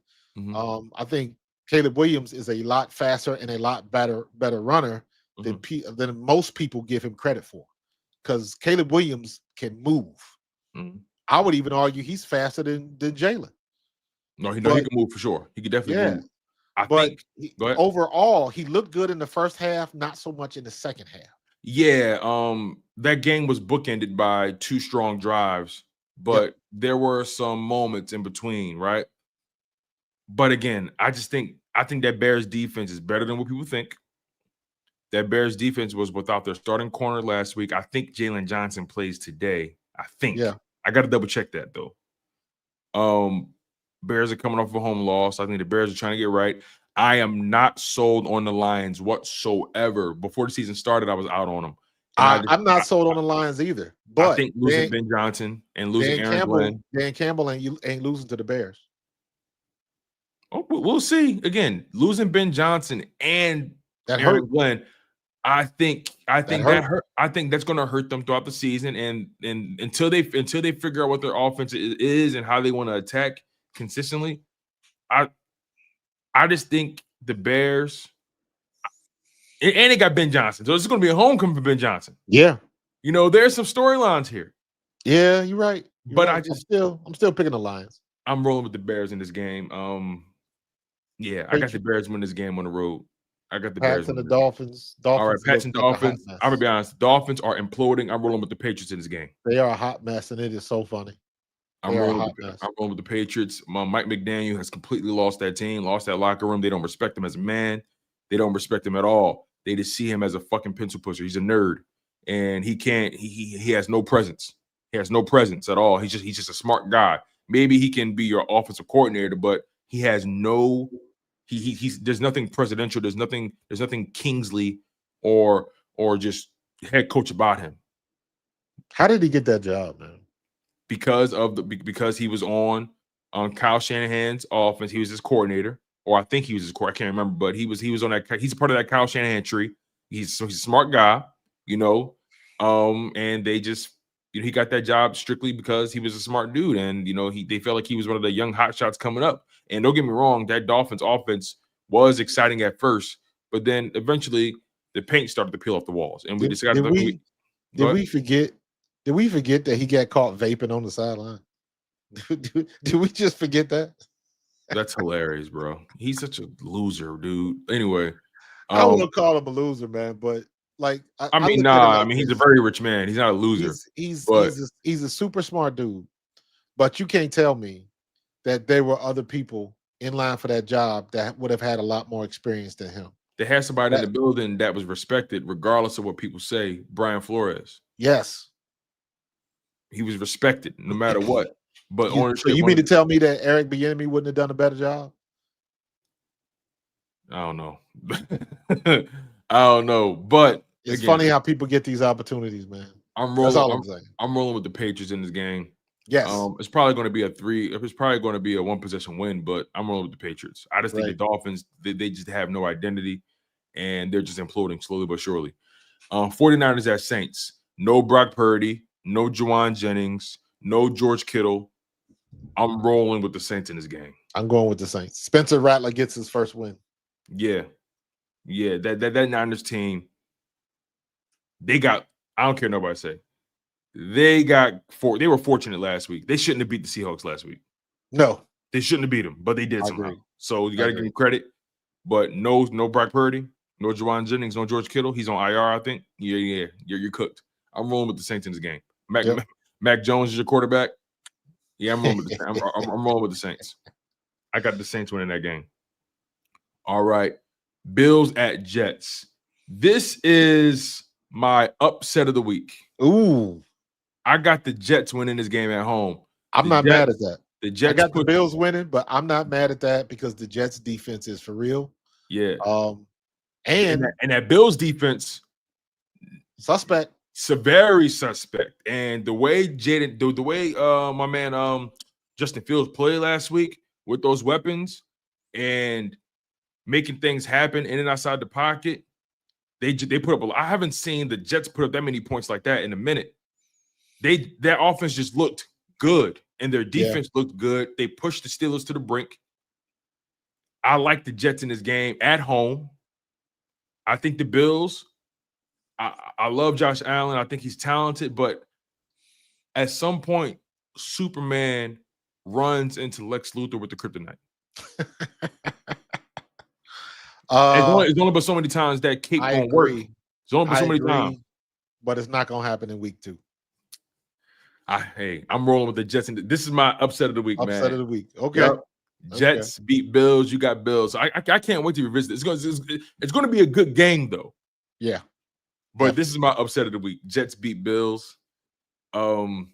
I think Caleb Williams is a lot faster and a lot better runner than most people give him credit for, because Caleb Williams can move. I would even argue he's faster than Jalen. No, he can move for sure. He could definitely move. But overall, he looked good in the first half, not so much in the second half. Yeah, that game was bookended by two strong drives, but there were some moments in between, right? But again, I think that Bears defense is better than what people think. That Bears defense was without their starting corner last week. I think Jalen Johnson plays today. I think. Yeah. I got to double check that though. Bears are coming off a home loss. I think the Bears are trying to get right. I am not sold on the Lions whatsoever. Before the season started, I was out on them. I'm not sold on the Lions either. But I think losing Ben Johnson and losing Aaron Glenn. Dan Campbell ain't losing to the Bears. Oh, we'll see. Again, losing Ben Johnson and Aaron Glenn, I think that hurt. I think that's going to hurt them throughout the season, and until they figure out what their offense is and how they want to attack consistently, I just think the Bears, and they got Ben Johnson, so it's going to be a homecoming for Ben Johnson. Yeah, there's some storylines here. Yeah, you're right. But right. I'm still picking the Lions. I'm rolling with the Bears in this game. Yeah, I got the Bears win this game on the road. I got the Bears and the Dolphins. All right, Pats and Dolphins. I'm gonna be honest. Dolphins are imploding. I'm rolling with the Patriots in this game. They are a hot mess, and it is so funny. I'm rolling with the Patriots. Mike McDaniel has completely lost that team, lost that locker room. They don't respect him as a man. They don't respect him at all. They just see him as a fucking pencil pusher. He's a nerd, and he can't. He has no presence. He has no presence at all. He's just a smart guy. Maybe he can be your offensive coordinator, but he has no. He's there's nothing presidential. There's nothing Kingsley or just head coach about him. How did he get that job, man? Because he was on Kyle Shanahan's offense. He was his coordinator, or I think he was his coordinator. I can't remember, but he was on that. He's part of that Kyle Shanahan tree. He's a smart guy, And they just, he got that job strictly because he was a smart dude, and they felt like he was one of the young hot shots coming up. And don't get me wrong, that Dolphins offense was exciting at first, but then eventually the paint started to peel off the walls, and we Did, decided did we go did ahead. we forget? Did we forget that he got caught vaping on the sideline? Did we just forget that? That's hilarious, bro. He's such a loser, dude. Anyway, I wouldn't call him a loser, man, but like I I mean, look at it nah, I like mean, he's a this. very rich man. He's not a loser, but He's a super smart dude, but you can't tell me that there were other people in line for that job that would have had a lot more experience than him. they had somebody in That, the building that was respected, regardless of what people say. Brian Flores, yes. he was respected no matter what. But So ownership you mean to wanted, tell me that Eric Bieniemy wouldn't have done a better job? I don't know. I don't know. But It's again, funny how people get these opportunities, man. I'm That's rolling. all I'm saying. I'm rolling with the Patriots in this game. Yes. It's probably going to be a three. It's probably going to be a one possession win, but I'm rolling with the Patriots. I just think the Right. Dolphins, they just have no identity, and they're just imploding slowly but surely. 49ers at Saints. No Brock Purdy, no Juwan Jennings, no George Kittle. I'm rolling with the Saints in this game. I'm going with the Saints. Spencer Rattler gets his first win. Yeah. That Niners team, they got, I don't care nobody say. They were fortunate last week. They shouldn't have beat the Seahawks last week. No. They shouldn't have beat them, but they did I somehow. agree. So you got to give them credit. But no Brock Purdy, no Juwan Jennings, no George Kittle. He's on IR, I think. Yeah. You're cooked. I'm rolling with the Saints in this game. Mac Jones is your quarterback. Yeah, I'm rolling with the I'm rolling with the Saints. I got the Saints winning that game. All right. Bills at Jets. This is my upset of the week. Ooh. I got the Jets winning this game at home. I'm not mad at that. The Jets I got the Bills winning, but I'm not mad at that because the Jets defense is for real. Yeah. And that Bills defense, suspect. Very suspect. And the way my man Justin Fields played last week with those weapons and making things happen in and outside the pocket, they put up I haven't seen the Jets put up that many points like that in a minute. Their offense just looked good and their defense looked good. They pushed the Steelers to the brink. I like the Jets in this game at home. I think the Bills, I love Josh Allen. I think he's talented, but at some point, Superman runs into Lex Luthor with the kryptonite. It's only but so many times that cape won't work. It's only but so many times. But it's not gonna happen in week 2. I'm rolling with the Jets. This is my upset of the week, man. Upset of the week. Okay. Yep. Jets beat Bills. You got Bills. So I can't wait to revisit it. It's going to be a good game, though. Yeah. But this is my upset of the week. Jets beat Bills. Seahawks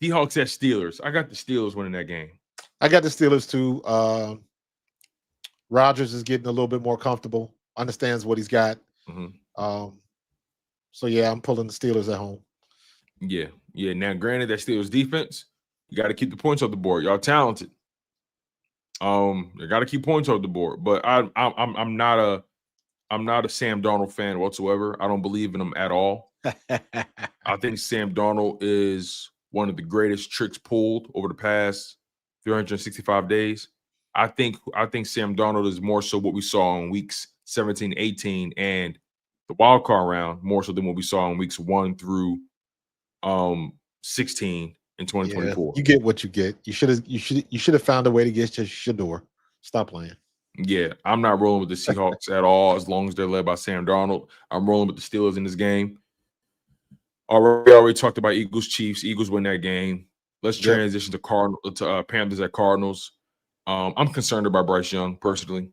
at Steelers. I got the Steelers winning that game. I got the Steelers too. Rodgers is getting a little bit more comfortable. Understands what he's got. Mm-hmm. So yeah, I'm pulling the Steelers at home. Yeah. Now, granted, that Steelers defense, you got to keep the points off the board. Y'all talented. You got to keep points off the board. But I'm not a Sam Darnold fan whatsoever. I don't believe in him at all. I think Sam Darnold is one of the greatest tricks pulled over the past 365 days. I think Sam Darnold is more so what we saw in weeks 17, 18, and the wild card round more so than what we saw in weeks 1 through 16 in 2024. Yeah, you get what you get. You should have found a way to get to Shador. Stop playing. Yeah, I'm not rolling with the Seahawks at all as long as they're led by Sam Darnold. I'm rolling with the Steelers in this game. We already talked about Eagles Chiefs. Eagles win that game. Let's transition to Panthers at Cardinals. I'm concerned about Bryce Young personally,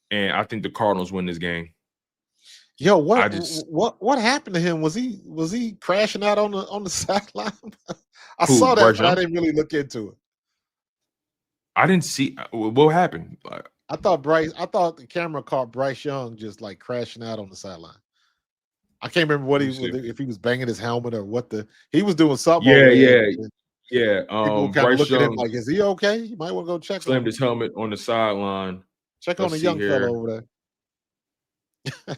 and I think the Cardinals win this game. Yo, what happened to him? Was he crashing out on the sideline? I saw that, but I didn't really look into it. I didn't see what happened. I thought the camera caught Bryce Young just like crashing out on the sideline. I can't remember if he was banging his helmet or what he was doing something. Yeah. People kind of look at him like, is he okay? You might want to go check. Slammed his helmet on the sideline. Check on the young fellow over there.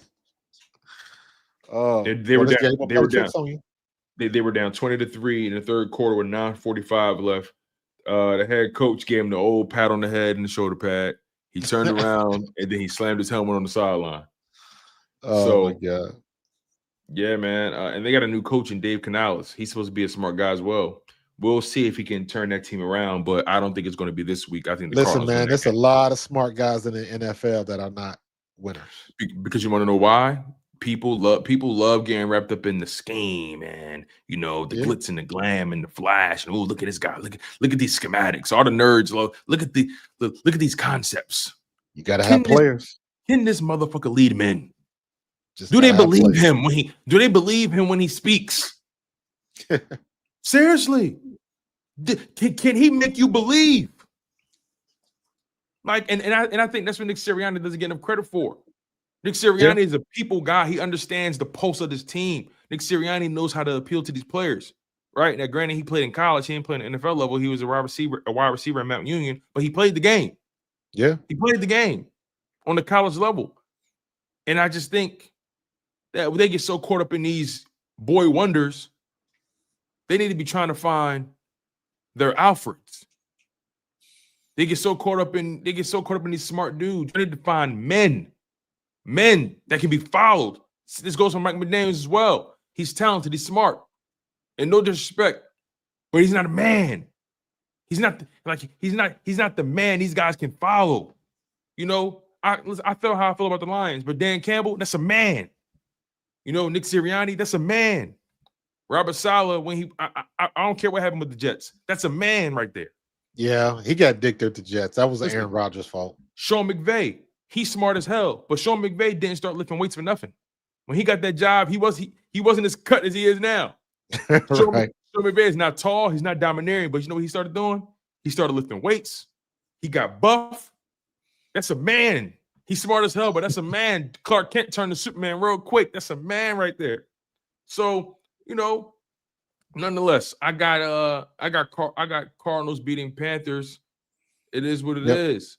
They were this down. game gonna They play were down. tricks on you. They were down 20-3 in the third quarter with 9:45 left. The head coach gave him the old pat on the head and the shoulder pad. He turned around and then he slammed his helmet on the sideline. Oh my God. Yeah, man. And they got a new coach in Dave Canales. He's supposed to be a smart guy as well. We'll see if he can turn that team around, but I don't think it's going to be this week. I think the Listen, Cardinals win man, that there's a game. lot of smart guys in the NFL that are not winners. Because you want to know why? People love getting wrapped up in the scheme and the glitz and the glam and the flash. And look at this guy. Look at these schematics. All the nerds love. Look at these concepts. You got to have players. Can this motherfucker lead men? Just Do they believe players. him when he speaks? Seriously, can he make you believe? Like, and I think that's what Nick Sirianni doesn't get enough credit for. Nick Sirianni is a people guy. He understands the pulse of this team. Nick Sirianni knows how to appeal to these players, right? Now, granted, he played in college. He didn't play in the NFL level. He was a wide receiver at Mount Union, but he played the game. Yeah, he played the game on the college level. And I just think that they get so caught up in these boy wonders, they need to be trying to find their Alfreds. They get so caught up in these smart dudes. They need to find men that can be followed. This goes for Mike McDaniels as well. He's talented, he's smart, and no disrespect, but he's not a man. He's not the man these guys can follow. I feel how I feel about the Lions, but Dan Campbell, that's a man. Nick Sirianni, that's a man. Robert Saleh, I don't care what happened with the Jets. That's a man right there. Yeah, he got dicked at the Jets. That was Aaron Rodgers' fault. Sean McVay, he's smart as hell, but Sean McVay didn't start lifting weights for nothing. When he got that job, he wasn't as cut as he is now. Right. Sean McVay is not tall, he's not domineering, but you know what he started doing? He started lifting weights. He got buff. That's a man. He's smart as hell, but that's a man. Clark Kent turned to Superman real quick. That's a man right there. So, nonetheless, I got Cardinals beating Panthers. It is what it is.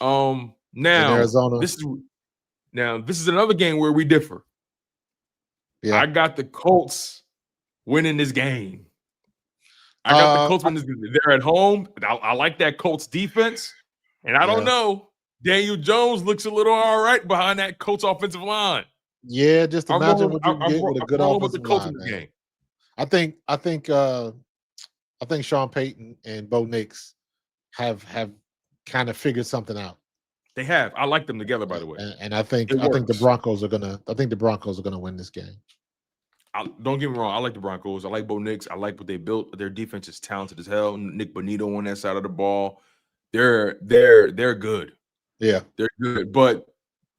Now in Arizona. This is another game where we differ. Yeah. I got the Colts winning this game. I got the Colts winning this game. They're at home. I like that Colts defense. And I don't know. Daniel Jones looks a little all right behind that Colts offensive line. Yeah, just imagine what you can get with a good offensive line. Game. I think Sean Payton and Bo Nix have kind of figured something out. They have. I like them together, by the way. And I think the Broncos are gonna win this game. Don't get me wrong. I like the Broncos. I like Bo Nix. I like what they built. Their defense is talented as hell. Nick Bonito on that side of the ball. They're good. Yeah, they're good. But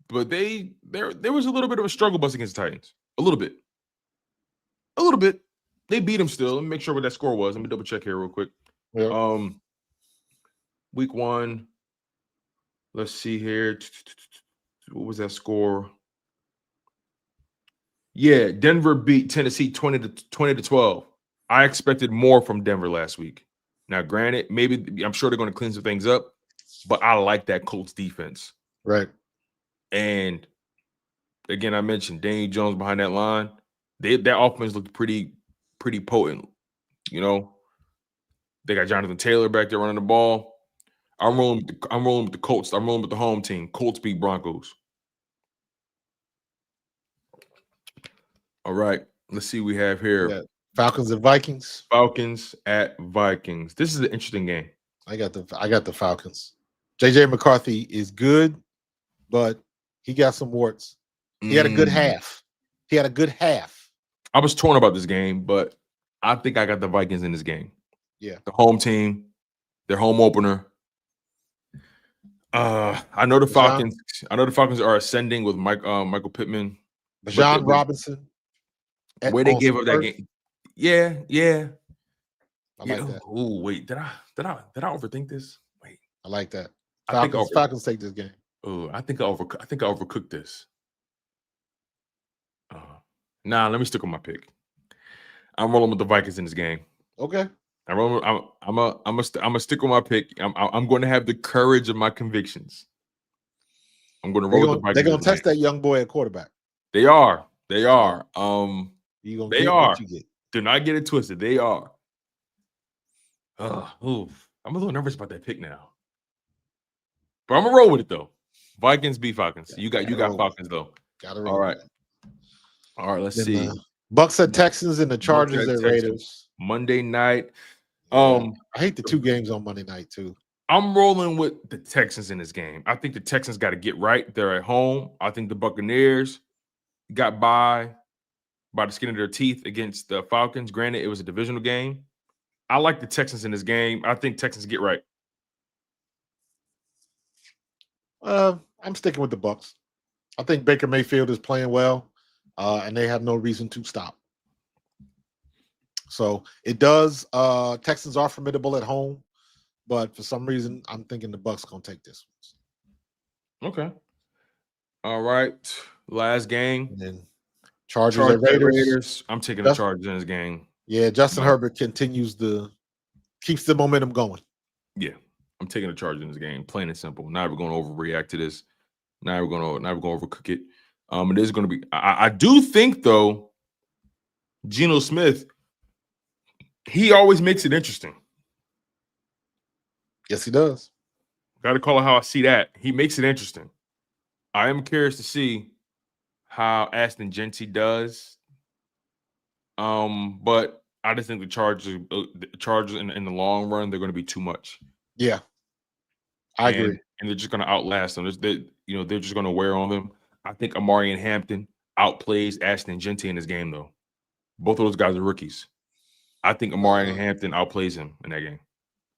there was a little bit of a struggle bus against the Titans. A little bit. They beat them still. Let me make sure what that score was. Let me double check here real quick. Yeah. Week 1. Let's see here. What was that score? Yeah, Denver beat Tennessee 20-12. I expected more from Denver last week. Now, granted, maybe I'm sure they're going to clean some things up, but I like that Colts defense. Right. And again, I mentioned Daniel Jones behind that line. That offense looked pretty potent. They got Jonathan Taylor back there running the ball. I'm rolling with the Colts. I'm rolling with the home team. Colts beat Broncos. All right. Let's see what we have here. Yeah. Falcons and Vikings. Falcons at Vikings. This is an interesting game. I got the Falcons. JJ McCarthy is good, but he got some warts. He had a good half. I was torn about this game, but I think I got the Vikings in this game. Yeah. The home team, their home opener. I know the Falcons. I know the Falcons are ascending with Michael Pittman. Bijan Robinson. Where they gave up that game. Yeah. I like that. Oh, wait. Did I overthink this? Wait. I like that. Falcons take this game. Oh, I think I overcooked this. Let me stick with my pick. I'm rolling with the Vikings in this game. Okay. I'm gonna stick with my pick. I'm going to have the courage of my convictions. I'm going to roll with the Vikings. They're going to test that young boy at quarterback. They are. They are. You gonna They get are. what you get. Do not get it twisted. They are. Oof. I'm a little nervous about that pick now. But I'm gonna roll with it though. Vikings beat Falcons. You got Falcons though. Gotta All roll. right. All right, let's Then see. Bucks at Texans and the Chargers at at Texans. Raiders. Monday night. Yeah. I hate the two games on Monday night too. I'm rolling with the Texans in this game. I think the Texans got to get right. They're at home. I think the Buccaneers got by the skin of their teeth against the Falcons. Granted, it was a divisional game. I like the Texans in this game. I think Texans get right. I'm sticking with the Bucks. I think Baker Mayfield is playing well, and they have no reason to stop. So it does. Texans are formidable at home, but for some reason, I'm thinking the Bucks gonna take this. Okay. All right. Last game. And then Chargers at Raiders. I'm taking the Chargers in this game. Yeah, Justin Herbert keeps the momentum going. Yeah, I'm taking the Chargers in this game. Plain and simple. Not even going to overreact to this. Not even going to overcook it. It is going to be. I do think though, Geno Smith, he always makes it interesting. Yes, he does. Got to call it how I see that. He makes it interesting. I am curious to see how Ashton Genty does. But I just think the Chargers in the long run, they're going to be too much. Yeah, I agree. And they're just going to outlast them. They're just going to wear on them. I think Amari and Hampton outplays Ashton Genty in this game, though. Both of those guys are rookies. I think Amari and Hampton outplays him in that game.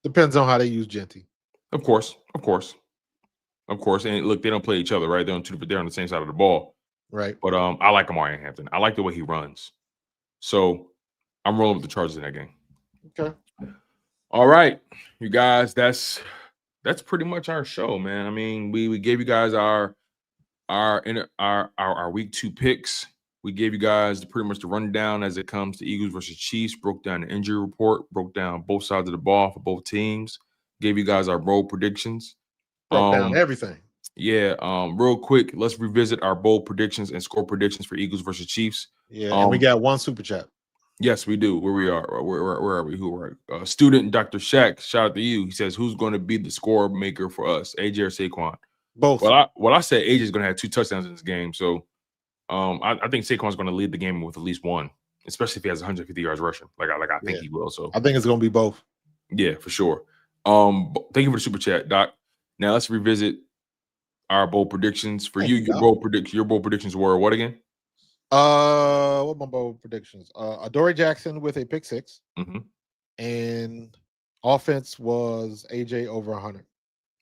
Depends on how they use Genty. Of course. And look, they don't play each other, right? They're on the same side of the ball. Right. But I like Amari and Hampton. I like the way he runs. So I'm rolling with the Chargers in that game. Okay. All right, you guys, that's pretty much our show, man. I mean, we gave you guys our week 2 picks. We gave you guys pretty much the rundown as it comes to Eagles versus Chiefs, broke down the injury report, broke down both sides of the ball for both teams, gave you guys our bold predictions. Broke down everything. Yeah, real quick, let's revisit our bold predictions and score predictions for Eagles versus Chiefs. Yeah, and we got one super chat. Yes, we do. Where we are? Where are we? Who are student Dr. Shaq? Shout out to you. He says, "Who's going to be the score maker for us, AJ or Saquon?" Both. Well, I said AJ is going to have 2 touchdowns in this game, so I think Saquon's going to lead the game with at least one, especially if he has 150 yards rushing, like I think he will. So I think it's going to be both. Yeah, for sure. Thank you for the super chat, Doc. Now let's revisit our bold predictions for you. Your bold predictions were what again? What my bold predictions? Adoree Jackson with a pick 6, and offense was AJ over 100.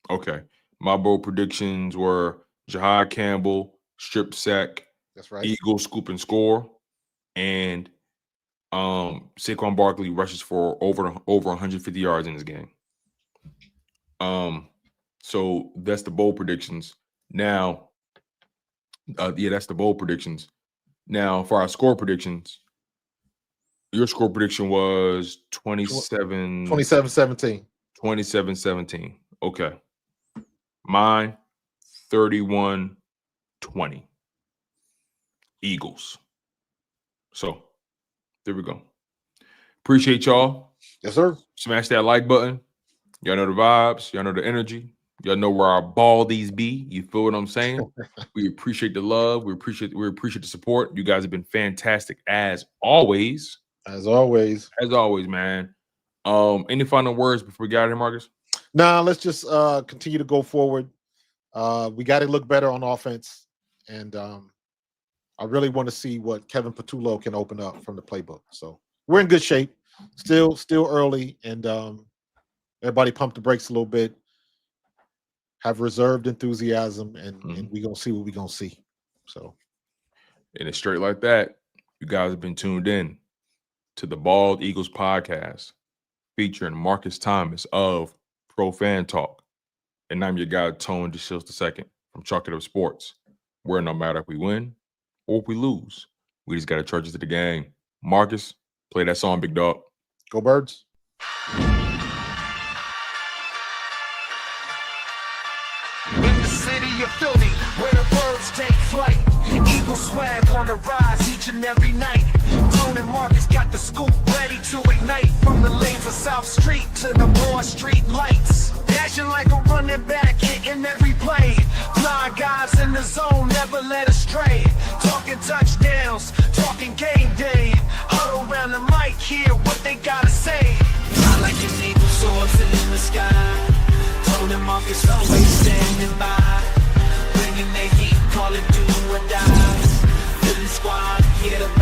Okay, my bold predictions were Jahad Campbell strip sack. That's right. Eagles scoop and score, and Saquon Barkley rushes for over 150 yards in this game. So that's the bold predictions. Now, that's the bold predictions. Now, for our score predictions, your score prediction was 27-17. 27-17. Okay. Mine, 31-20. Eagles. So, there we go. Appreciate y'all. Yes, sir. Smash that like button. Y'all know the vibes. Y'all know the energy. Y'all know where our baldies be. You feel what I'm saying? We appreciate the love. We appreciate the support. You guys have been fantastic as always. As always, man. Any final words before we get out of here, Marcus? Nah, let's just continue to go forward. We got to look better on offense, and I really want to see what Kevin Patullo can open up from the playbook. So we're in good shape. Still early, and everybody pump the brakes a little bit. Have reserved enthusiasm, and we're going to see what we're going to see. So, and it's straight like that. You guys have been tuned in to the Bald Eagles podcast featuring Marcus Thomas of Pro Fan Talk. And I'm your guy, Tone DeShields II from Chalk It Up Sports, where no matter if we win or if we lose, we just got to charge it to the game. Marcus, play that song, big dog. Go Birds. In the city of Philly, where the birds take flight, Eagle swag on the rise. each and every night. Tone and Markus got the scoop ready to ignite. From the lanes of South Street to the Broad Street lights. Dashing like a running back, hitting every play. Blind guys in the zone, never led astray. Talking touchdowns, talking game day. Huddle around the mic, hear what they gotta say. I like an eagle soaring in the sky. Tone and Markus always standing by. Bringing the heat, call it do or die. Philly squad, here to